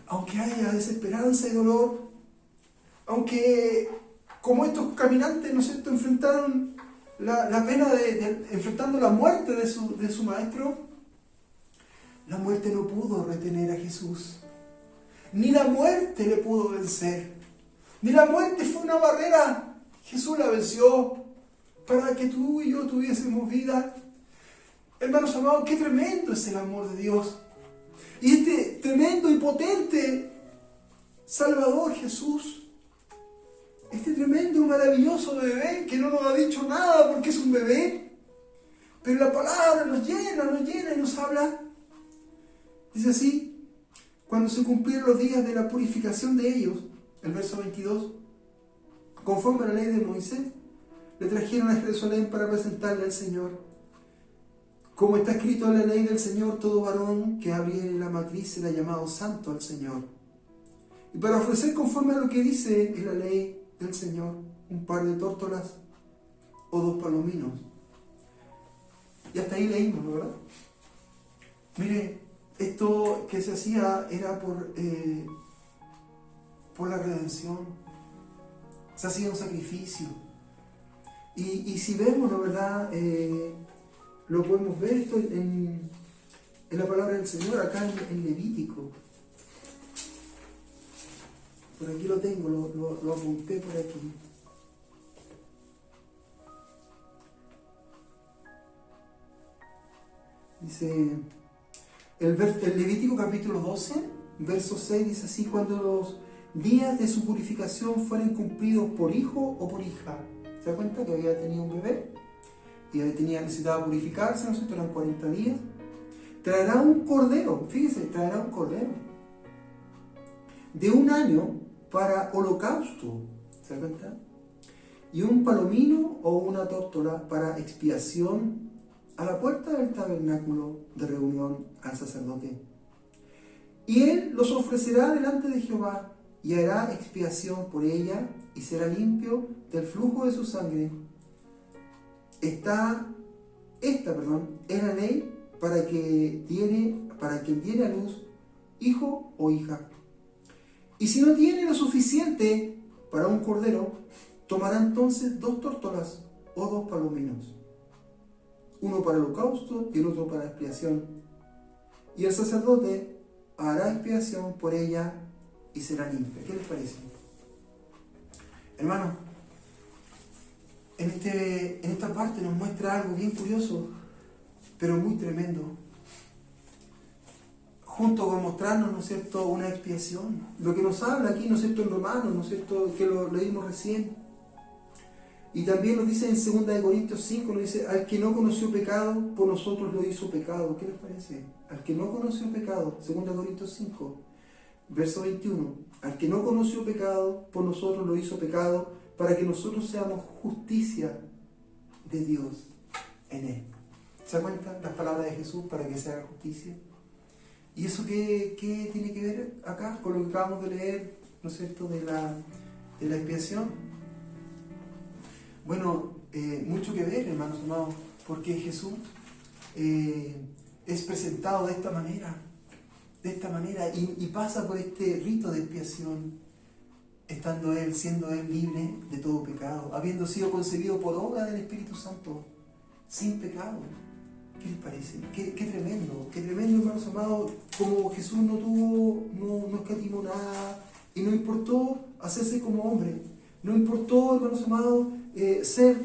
Speaker 3: aunque haya desesperanza y dolor, aunque como estos caminantes, ¿no es cierto?, enfrentaron la pena enfrentando la muerte de su maestro, la muerte no pudo retener a Jesús. Ni la muerte le pudo vencer. Ni la muerte fue una barrera. Jesús la venció para que tú y yo tuviésemos vida. Hermanos amados, qué tremendo es el amor de Dios. Y este tremendo y potente Salvador Jesús, este tremendo y maravilloso bebé que no nos ha dicho nada porque es un bebé, pero la palabra nos llena y nos habla. Dice así: cuando se cumplieron los días de la purificación de ellos, el verso 22, conforme a la ley de Moisés, le trajeron a Jerusalén para presentarle al Señor. Como está escrito en la ley del Señor, todo varón que abriere la matriz será llamado santo al Señor. Y para ofrecer conforme a lo que dice en la ley del Señor, un par de tórtolas o 2 palominos. Y hasta ahí leímos, ¿no, verdad? Mire, esto que se hacía era por la redención. Se hacía un sacrificio. Y si vemos, ¿no, verdad?, lo podemos ver esto en la palabra del Señor, acá en Levítico. Por aquí lo tengo, lo apunté por aquí. Dice, el Levítico capítulo 12, verso 6, dice así: cuando los días de su purificación fueren cumplidos por hijo o por hija. ¿Se da cuenta que había tenido un bebé? Y necesitaba purificarse, ¿no sé? Eran 40 días. Traerá un cordero, fíjese, traerá un cordero de 1 año para holocausto, ¿se da cuenta? Y un palomino o una tórtola para expiación a la puerta del tabernáculo de reunión al sacerdote. Y él los ofrecerá delante de Jehová y hará expiación por ella y será limpio del flujo de su sangre. Esta es la ley para quien tiene a luz hijo o hija. Y si no tiene lo suficiente para un cordero, tomará entonces 2 tórtolas o 2 palominos, uno para el holocausto y el otro para expiación. Y el sacerdote hará expiación por ella y será limpia. ¿Qué les parece? Hermano, en esta parte nos muestra algo bien curioso, pero muy tremendo. Junto con mostrarnos, ¿no es cierto?, una expiación. Lo que nos habla aquí, ¿no es cierto?, en Romanos, ¿no es cierto?, que lo leímos recién. Y también nos dice en 2 Corintios 5, nos dice, al que no conoció pecado, por nosotros lo hizo pecado. ¿Qué les parece? Al que no conoció pecado, 2 Corintios 5, verso 21, al que no conoció pecado, por nosotros lo hizo pecado, para que nosotros seamos justicia de Dios en él. ¿Se dan cuenta? Las palabras de Jesús para que se haga justicia. ¿Y eso qué tiene que ver acá con lo que acabamos de leer, ¿no es cierto?, de la expiación? Bueno, mucho que ver, hermanos amados, porque Jesús es presentado de esta manera, y pasa por este rito de expiación, estando Él, siendo Él libre de todo pecado, habiendo sido concebido por obra del Espíritu Santo, sin pecado. ¿Qué les parece? Qué tremendo, hermanos amados, como Jesús no escatimó nada, y no importó hacerse como hombre, no importó, hermanos amados, ser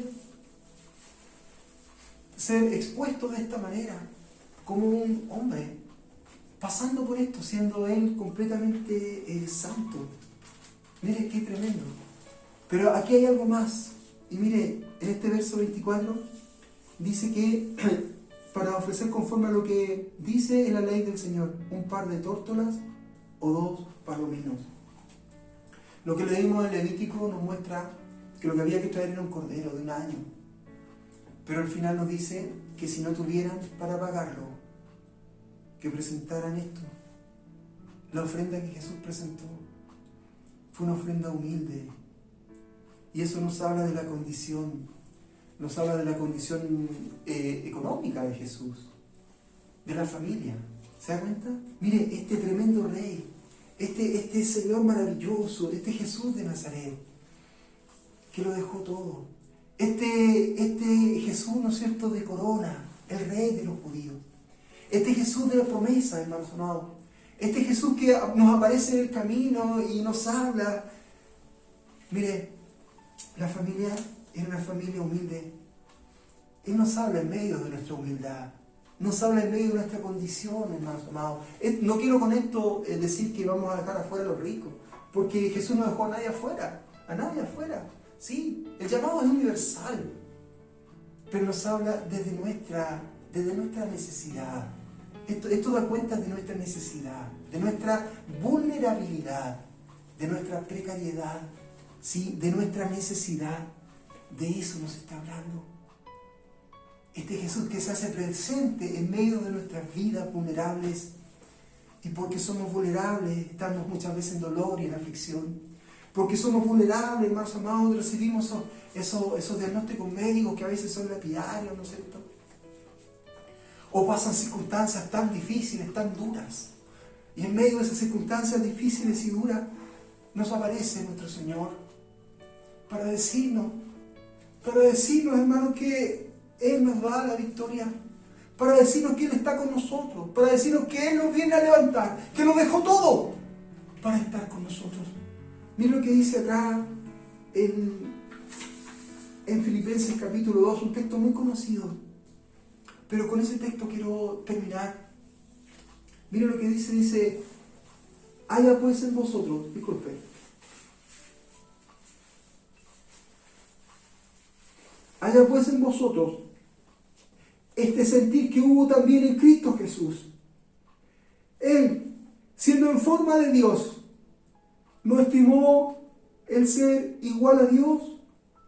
Speaker 3: expuesto de esta manera, como un hombre, pasando por esto, siendo Él completamente santo. Mire qué tremendo. Pero aquí hay algo más, y mire, en este verso 24, dice que para ofrecer conforme a lo que dice en la ley del Señor, un par de tórtolas o 2 palominos. Lo que leímos en Levítico nos muestra que lo que había que traer era un cordero de 1 año. Pero al final nos dice que si no tuvieran para pagarlo, que presentaran esto. La ofrenda que Jesús presentó fue una ofrenda humilde. Y eso nos habla de la condición, económica de Jesús, de la familia. ¿Se da cuenta? Mire, este tremendo rey, este Señor maravilloso, este Jesús de Nazaret, que lo dejó todo. Este Jesús, ¿no es cierto?, de corona, el rey de los judíos. Este Jesús de la promesa, hermanos amados. Este Jesús que nos aparece en el camino y nos habla. Mire, la familia era una familia humilde. Él nos habla en medio de nuestra humildad. Nos habla en medio de nuestra condición, hermanos amados. No quiero con esto decir que vamos a dejar afuera a los ricos, porque Jesús no dejó a nadie afuera. Sí, el llamado es universal, pero nos habla desde nuestra necesidad. Esto da cuenta de nuestra necesidad, de nuestra vulnerabilidad, de nuestra precariedad, ¿sí?, de nuestra necesidad. De eso nos está hablando. Este Jesús que se hace presente en medio de nuestras vidas vulnerables, y porque somos vulnerables estamos muchas veces en dolor y en aflicción. Porque somos vulnerables, hermanos amados, recibimos esos diagnósticos médicos que a veces son lapidarios, ¿no es cierto? O pasan circunstancias tan difíciles, tan duras. Y en medio de esas circunstancias difíciles y duras, nos aparece nuestro Señor para decirnos, hermanos, que Él nos da la victoria, para decirnos que Él está con nosotros, para decirnos que Él nos viene a levantar, que nos dejó todo para estar con nosotros. Miren lo que dice acá en Filipenses capítulo 2, un texto muy conocido. Pero con ese texto quiero terminar. Miren lo que dice, haya pues en vosotros, haya pues en vosotros este sentir que hubo también en Cristo Jesús. Él, siendo en forma de Dios, no estimó el ser igual a Dios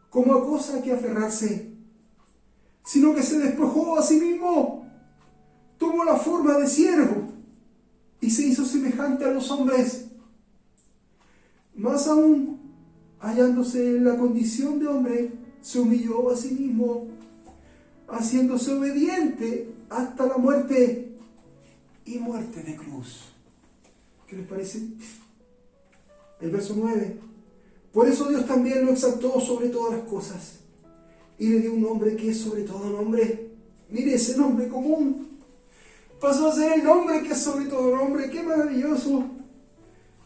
Speaker 3: como a cosa que aferrarse, sino que se despojó a sí mismo, tomó la forma de siervo y se hizo semejante a los hombres. Más aún, hallándose en la condición de hombre, se humilló a sí mismo, haciéndose obediente hasta la muerte y muerte de cruz. ¿Qué les parece? El verso 9. Por eso Dios también lo exaltó sobre todas las cosas y le dio un nombre que es sobre todo nombre. Mire, ese nombre común pasó a ser el nombre que es sobre todo nombre. ¡Qué maravilloso!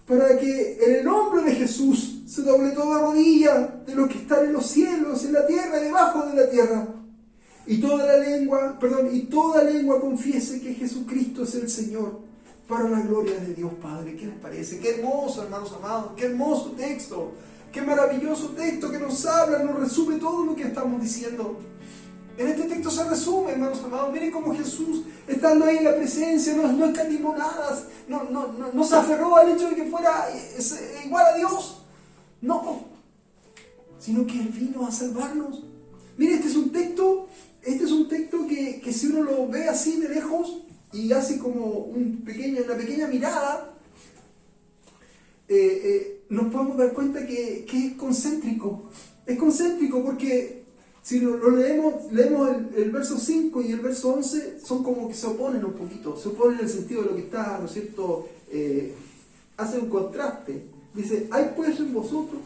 Speaker 3: Para que en el nombre de Jesús se doble toda rodilla de los que están en los cielos, en la tierra y debajo de la tierra. Y toda lengua confiese que Jesucristo es el Señor, para la gloria de Dios Padre. ¿Qué les parece? Qué hermoso, hermanos amados, qué hermoso texto, qué maravilloso texto que nos habla, nos resume todo lo que estamos diciendo. En este texto se resume, hermanos amados. Miren cómo Jesús, estando ahí en la presencia, no escatimó nada, no se aferró al hecho de que fuera igual a Dios. No, sino que Él vino a salvarnos. Miren, este es un texto que si uno lo ve así de lejos y hace como una pequeña mirada, nos podemos dar cuenta que es concéntrico. Es concéntrico porque si lo leemos el verso 5 y el verso 11, son como que se oponen un poquito. Se oponen en el sentido de lo que está, ¿no es cierto? Hace un contraste. Dice, haya pues en vosotros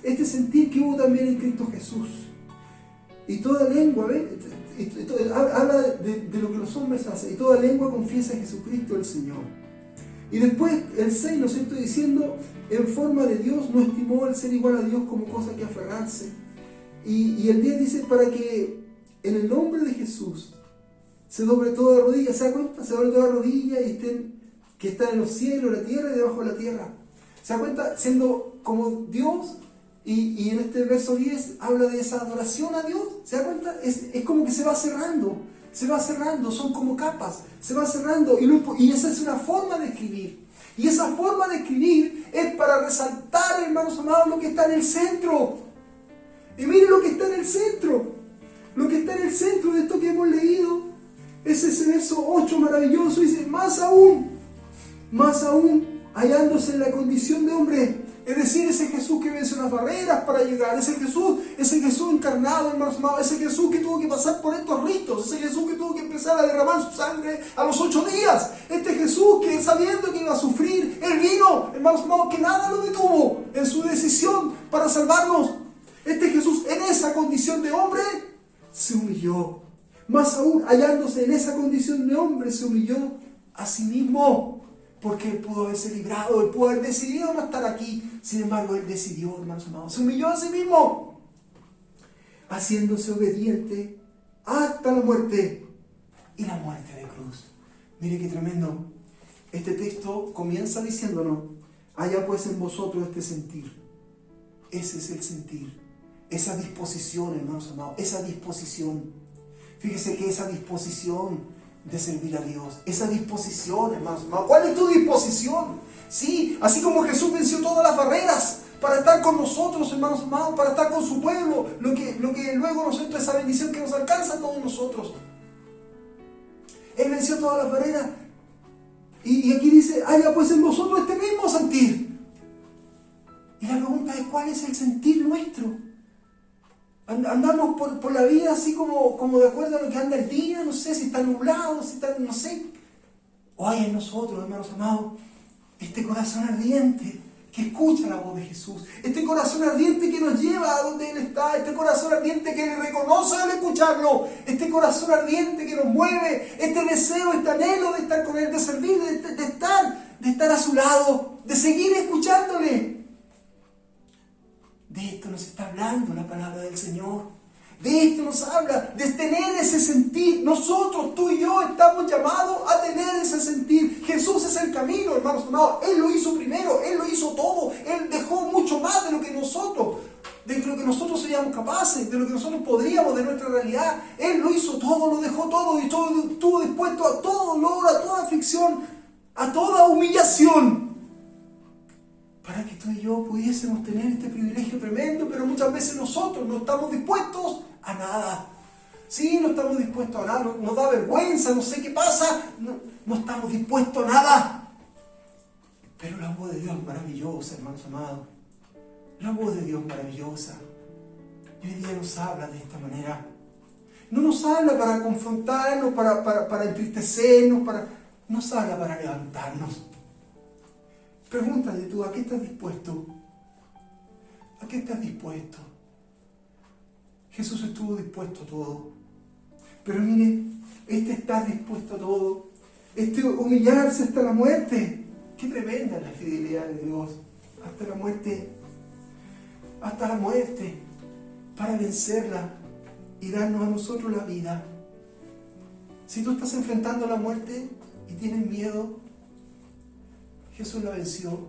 Speaker 3: este sentir que hubo también en Cristo Jesús. Y toda lengua, habla de lo que los hombres hacen. Y toda lengua confiesa a Jesucristo el Señor. Y después el 6, ¿no es cierto? Diciendo, en forma de Dios no estimó el ser igual a Dios como cosa que aferrarse. Y el 10 dice, para que en el nombre de Jesús se doble toda rodilla. ¿Se da cuenta? Se doble toda rodilla y que están en los cielos, la tierra y debajo de la tierra. ¿Se da cuenta? Siendo como Dios. Y en este verso 10 habla de esa adoración a Dios. ¿Se da cuenta? Es como que se va cerrando, son como capas, se va cerrando. Y esa es una forma de escribir. Y esa forma de escribir es para resaltar, hermanos amados, lo que está en el centro. Y miren lo que está en el centro. Lo que está en el centro de esto que hemos leído es ese verso 8 maravilloso. Dice, más aún, hallándose en la condición de hombre. Es decir, ese Jesús que venció las barreras para llegar, ese Jesús encarnado, hermanos amados, ese Jesús que tuvo que pasar por estos ritos, ese Jesús que tuvo que empezar a derramar su sangre a los 8 días, este Jesús que sabiendo que iba a sufrir, Él vino, hermanos amados, que nada lo detuvo en su decisión para salvarnos. Este Jesús en esa condición de hombre se humilló. Más aún, hallándose en esa condición de hombre, se humilló a sí mismo. Porque Él pudo haberse librado, Él pudo haber decidido no estar aquí. Sin embargo, Él decidió, hermanos amados, se humilló a sí mismo, haciéndose obediente hasta la muerte y la muerte de cruz. Mire qué tremendo. Este texto comienza diciéndonos, haya pues en vosotros este sentir. Ese es el sentir, esa disposición, hermanos amados, esa disposición. Fíjese que esa disposición de servir a Dios, esa disposición, hermanos. ¿Cuál es tu disposición? Sí, así como Jesús venció todas las barreras para estar con nosotros, hermanos amados, para estar con su pueblo, lo que luego nosotros, esa bendición que nos alcanza a todos nosotros. Él venció todas las barreras. Y aquí dice, haya pues en vosotros este mismo sentir. Y la pregunta es, ¿cuál es el sentir nuestro? Andamos por la vida así como de acuerdo a lo que anda el día, no sé, si está nublado, si está, no sé. O hay en nosotros, hermanos amados, este corazón ardiente que escucha la voz de Jesús, este corazón ardiente que nos lleva a donde Él está, este corazón ardiente que le reconoce al escucharlo, este corazón ardiente que nos mueve, este deseo, este anhelo de estar con Él, de servir, de estar a su lado, de seguir escuchándole. De esto nos está hablando la palabra del Señor. De esto nos habla, de tener ese sentir. Nosotros, tú y yo, estamos llamados a tener ese sentir. Jesús es el camino, hermanos amados. Él lo hizo primero, Él lo hizo todo. Él dejó mucho más de lo que nosotros seríamos capaces, de lo que nosotros podríamos, de nuestra realidad. Él lo hizo todo, lo dejó todo y todo, estuvo dispuesto a todo dolor, a toda aflicción, a toda humillación para que tú y yo pudiésemos tener este privilegio tremendo, pero muchas veces nosotros no estamos dispuestos a nada. Sí, no estamos dispuestos a nada, nos da vergüenza, no sé qué pasa, no estamos dispuestos a nada. Pero la voz de Dios es maravillosa, hermanos amados. La voz de Dios es maravillosa. Y hoy día nos habla de esta manera. No nos habla para confrontarnos, para entristecernos, nos habla para levantarnos. Pregúntate tú, ¿a qué estás dispuesto? ¿A qué estás dispuesto? Jesús estuvo dispuesto a todo. Pero mire, estar dispuesto a todo, humillarse hasta la muerte. Qué tremenda es la fidelidad de Dios. Hasta la muerte, para vencerla y darnos a nosotros la vida. Si tú estás enfrentando la muerte y tienes miedo, Jesús la venció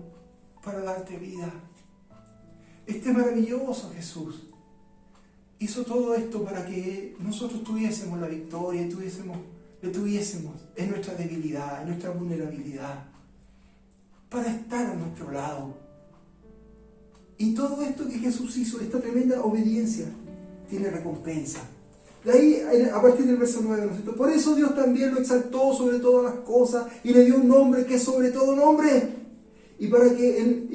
Speaker 3: para darte vida. Este maravilloso Jesús hizo todo esto para que nosotros tuviésemos la victoria y le tuviésemos en nuestra debilidad, en nuestra vulnerabilidad, para estar a nuestro lado. Y todo esto que Jesús hizo, esta tremenda obediencia, tiene recompensa. De ahí, a partir del verso 9, ¿no es cierto? Por eso Dios también lo exaltó sobre todas las cosas y le dio un nombre que es sobre todo nombre. Y para que en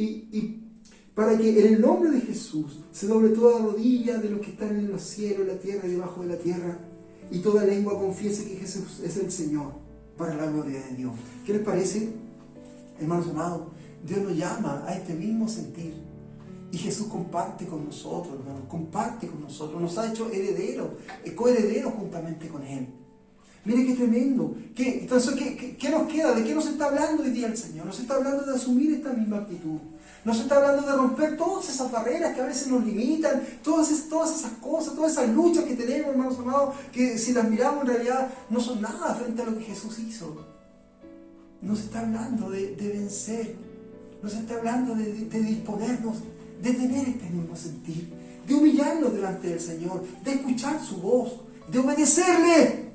Speaker 3: el nombre de Jesús se doble toda rodilla de los que están en los cielos, la tierra y debajo de la tierra, y toda lengua confiese que Jesús es el Señor, para la gloria de Dios. ¿Qué les parece, hermanos amados? Dios nos llama a este mismo sentir. Y Jesús comparte con nosotros, hermanos, nos ha hecho herederos, coherederos juntamente con Él. Mire qué tremendo. Entonces, ¿qué nos queda? ¿De qué nos está hablando hoy día el Señor? Nos está hablando de asumir esta misma actitud. Nos está hablando de romper todas esas barreras que a veces nos limitan, todas esas cosas, todas esas luchas que tenemos, hermanos amados, que si las miramos en realidad no son nada frente a lo que Jesús hizo. Nos está hablando de vencer, nos está hablando de disponernos, de tener este mismo sentir, de humillarnos delante del Señor, de escuchar su voz, de obedecerle.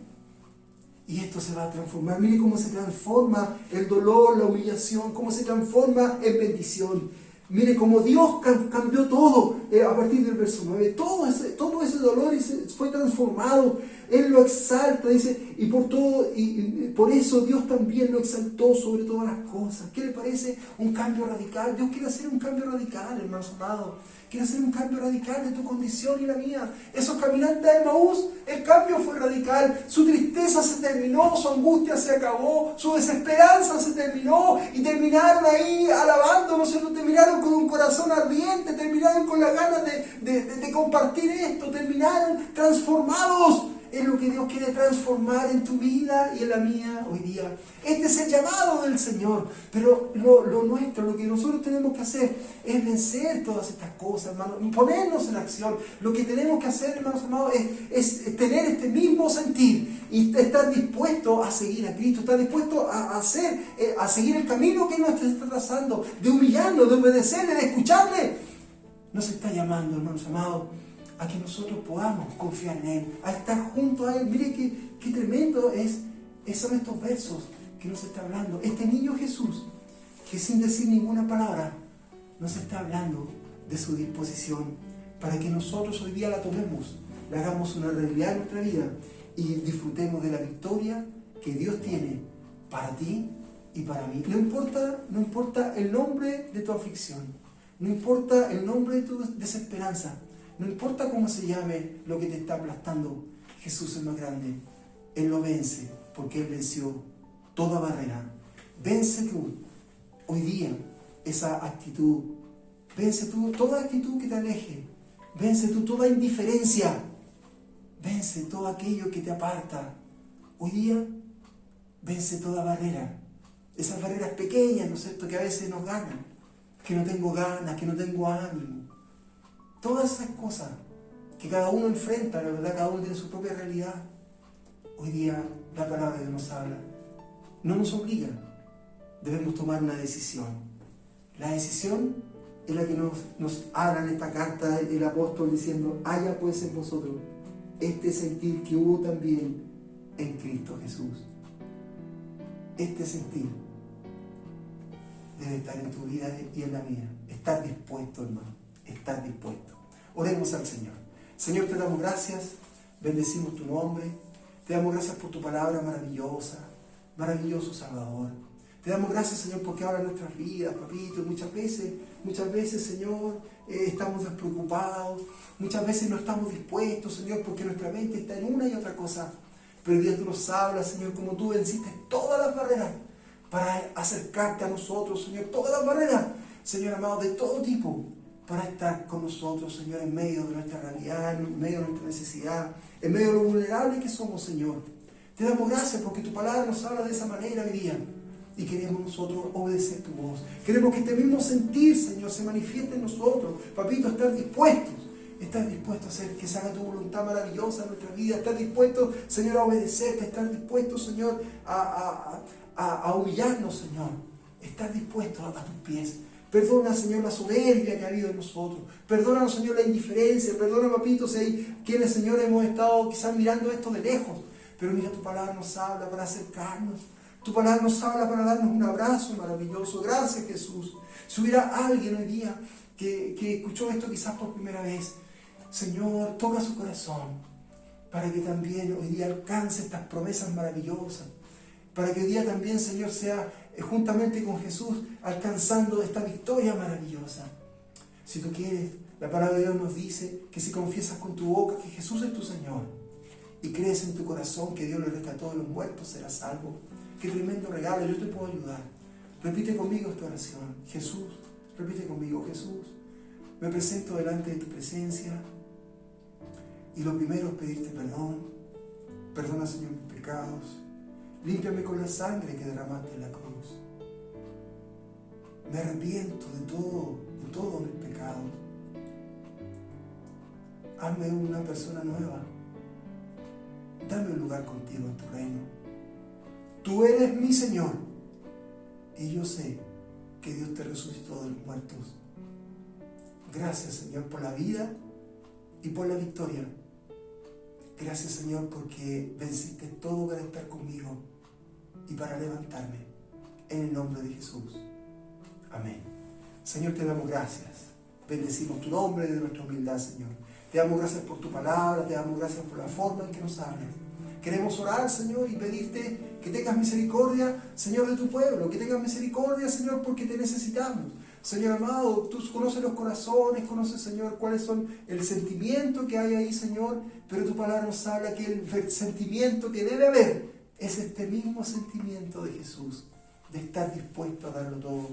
Speaker 3: Y esto se va a transformar. Mire cómo se transforma el dolor, la humillación, cómo se transforma en bendición. Mire cómo Dios cambió todo a partir del verso 9. Todo ese dolor fue transformado. Él lo exalta, dice, y por eso Dios también lo exaltó sobre todas las cosas. ¿Qué le parece? Un cambio radical. Dios quiere hacer un cambio radical, hermanos amados. Quiere hacer un cambio radical de tu condición y la mía. Esos caminantes de Emaús, el cambio fue radical. Su tristeza se terminó, su angustia se acabó, su desesperanza se terminó y terminaron ahí alabando, ¿no es cierto? Terminaron con un corazón ardiente, terminaron con las ganas de compartir esto, terminaron transformados. Es lo que Dios quiere transformar en tu vida y en la mía hoy día. Este es el llamado del Señor. Pero lo nuestro, lo que nosotros tenemos que hacer es vencer todas estas cosas, hermanos. Ponernos en acción. Lo que tenemos que hacer, hermanos amados, es tener este mismo sentir. Y estar dispuesto a seguir a Cristo. Estar dispuesto a seguir el camino que nos está trazando. De humillarnos, de obedecerle, de escucharle. Nos está llamando, hermanos amados, a que nosotros podamos confiar en Él, a estar junto a Él. Mire qué tremendo son estos versos que nos está hablando. Este niño Jesús, que sin decir ninguna palabra, nos está hablando de su disposición para que nosotros hoy día la tomemos, la hagamos una realidad en nuestra vida y disfrutemos de la victoria que Dios tiene para ti y para mí. No importa el nombre de tu aflicción, no importa el nombre de tu desesperanza, no importa cómo se llame lo que te está aplastando, Jesús es más grande. Él lo vence porque Él venció toda barrera. Vence tú hoy día esa actitud. Vence tú toda actitud que te aleje. Vence tú toda indiferencia. Vence todo aquello que te aparta. Hoy día vence toda barrera. Esas barreras pequeñas, ¿no es cierto?, que a veces nos ganan. Que no tengo ganas, que no tengo ánimo. Todas esas cosas que cada uno enfrenta, la verdad, cada uno tiene su propia realidad. Hoy día la palabra de Dios nos habla. No nos obliga. Debemos tomar una decisión. La decisión es la que nos habla en esta carta el apóstol diciendo: haya pues en vosotros este sentir que hubo también en Cristo Jesús. Este sentir. debe estar en tu vida y en la mía. Estar dispuesto, hermano, estar dispuesto. Oremos al Señor. Señor, te damos gracias, bendecimos tu nombre, te damos gracias por tu palabra maravillosa, maravilloso Salvador. Te damos gracias, Señor, porque habla nuestras vidas, papito. Muchas veces, Señor, estamos despreocupados, muchas veces no estamos dispuestos, Señor, porque nuestra mente está en una y otra cosa. Pero hoy día tú nos hablas, Señor, como tú venciste todas las barreras para acercarte a nosotros, Señor, todas las barreras, Señor amado, de todo tipo, para estar con nosotros, Señor, en medio de nuestra realidad, en medio de nuestra necesidad, en medio de lo vulnerable que somos, Señor. Te damos gracias porque tu palabra nos habla de esa manera hoy día. Y queremos nosotros obedecer tu voz. Queremos que este mismo sentir, Señor, se manifieste en nosotros. Papito, estar dispuestos a hacer que se haga tu voluntad maravillosa en nuestra vida. Estar dispuestos, Señor, a obedecerte. Estar dispuestos, Señor, a humillarnos, Señor. Estar dispuestos a tus pies. Perdona, Señor, la soberbia que ha habido en nosotros. Perdónanos, Señor, la indiferencia. Perdona, papito, si hay quienes, Señor, hemos estado quizás mirando esto de lejos. Pero mira, tu palabra nos habla para acercarnos. Tu palabra nos habla para darnos un abrazo maravilloso. Gracias, Jesús. Si hubiera alguien hoy día que escuchó esto quizás por primera vez, Señor, toca su corazón para que también hoy día alcance estas promesas maravillosas. Para que hoy día también, Señor, sea juntamente con Jesús alcanzando esta victoria maravillosa. Si tú quieres, la palabra de Dios nos dice que si confiesas con tu boca que Jesús es tu Señor y crees en tu corazón que Dios le rescató de los muertos, serás salvo. Qué tremendo regalo, yo te puedo ayudar. Repite conmigo esta oración. Jesús, repite conmigo, Jesús, me presento delante de tu presencia y lo primero es pedirte perdón. Perdona, Señor, mis pecados. Límpiame con la sangre que derramaste en la cruz. Me arrepiento de todos mis pecados. Hazme una persona nueva. Dame un lugar contigo en tu reino. Tú eres mi Señor y yo sé que Dios te resucitó de los muertos. Gracias, Señor, por la vida y por la victoria. Gracias, Señor, porque venciste todo para estar conmigo y para levantarme. En el nombre de Jesús. Amén. Señor, te damos gracias. Bendecimos tu nombre de nuestra humildad, Señor. Te damos gracias por tu palabra, te damos gracias por la forma en que nos hablas. Queremos orar, Señor, y pedirte que tengas misericordia, Señor, de tu pueblo. Que tengas misericordia, Señor, porque te necesitamos. Señor amado, tú conoces los corazones, conoces, Señor, cuáles son el sentimiento que hay ahí, Señor. Pero tu palabra nos habla que el sentimiento que debe haber es este mismo sentimiento de Jesús, de estar dispuesto a darlo todo.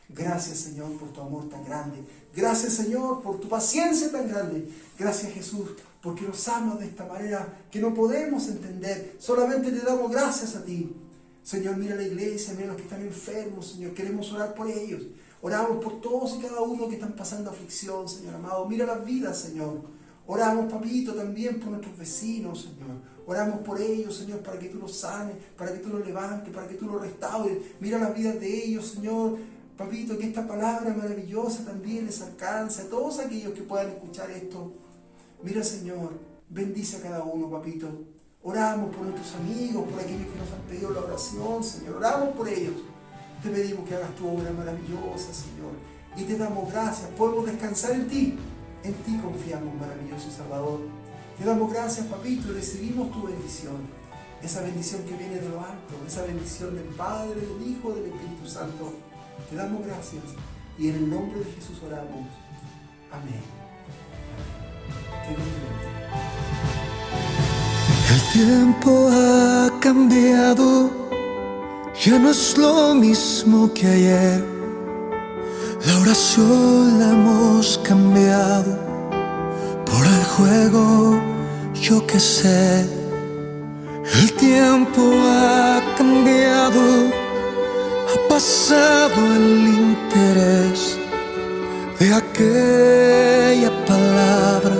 Speaker 3: Gracias, Señor, por tu amor tan grande. Gracias, Señor, por tu paciencia tan grande. Gracias, Jesús, porque nos amas de esta manera que no podemos entender. Solamente te damos gracias a ti. Señor, mira la iglesia, mira los que están enfermos, Señor. Queremos orar por ellos. Oramos por todos y cada uno que están pasando aflicción, Señor amado. Mira las vidas, Señor. Oramos, papito, también por nuestros vecinos, Señor. Oramos por ellos, Señor, para que tú los sanes, para que tú los levantes, para que tú los restaures. Mira las vidas de ellos, Señor. Papito, que esta palabra maravillosa también les alcance a todos aquellos que puedan escuchar esto. Mira, Señor, bendice a cada uno, papito. Oramos por nuestros amigos, por aquellos que nos han pedido la oración, Señor. Oramos por ellos. Te pedimos que hagas tu obra maravillosa, Señor. Y te damos gracias. Podemos descansar en ti. En ti confiamos, maravilloso Salvador. Te damos gracias, papito, y recibimos tu bendición. Esa bendición que viene de lo alto. Esa bendición del Padre, del Hijo, del Espíritu Santo. Te damos gracias. Y en el nombre de Jesús oramos. Amén.
Speaker 4: El tiempo ha cambiado, ya no es lo mismo que ayer. La oración la hemos cambiado por el juego, yo qué sé. El tiempo ha cambiado, ha pasado el interés de aquella palabra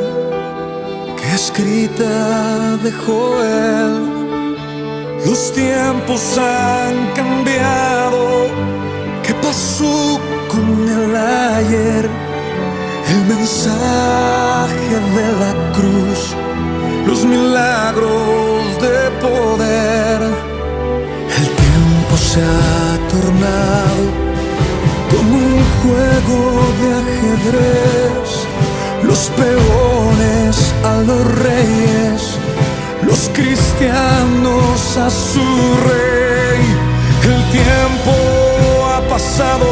Speaker 4: que escrita dejó él. Los tiempos han cambiado. ¿Qué pasó con el ayer? El mensaje de la cruz, los milagros de poder. El tiempo se ha tornado como un juego de ajedrez, los peones a los reyes, los cristianos a su rey. El tiempo ha pasado,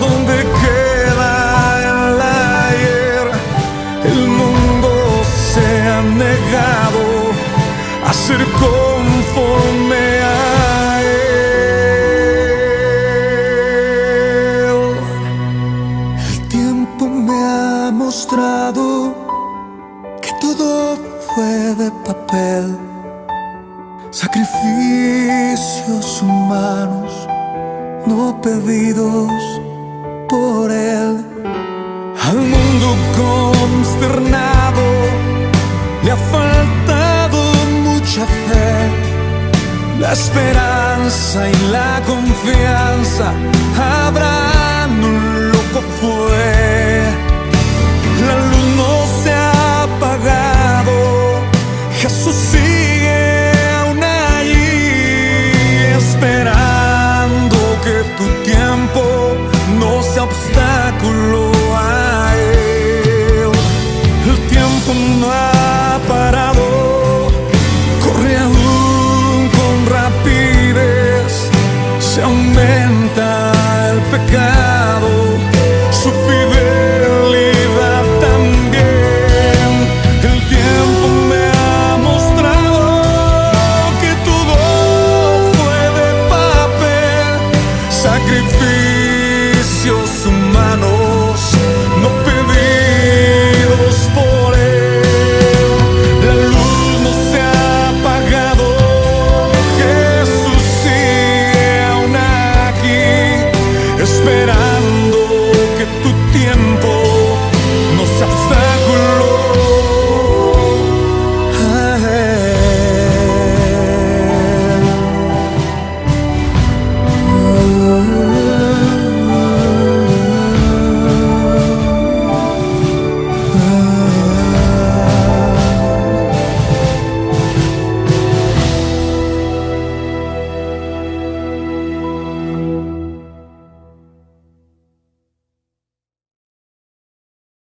Speaker 4: donde queda el ayer. El mundo se ha negado a ser conforme a él. El tiempo me ha mostrado que todo fue de papel, sacrificios humanos no pedidos por él. Al mundo consternado le ha faltado mucha fe, la esperanza y la confianza. Abraham un loco fue, la luz no se ha apagado, Jesús sigue aún allí, esperando que tu tiempo no sea obstáculo a él. El tiempo no ha parado, corre aún con rapidez, se aumenta el pecado, su fidelidad también. El tiempo me ha mostrado que todo fue de papel, sacrificio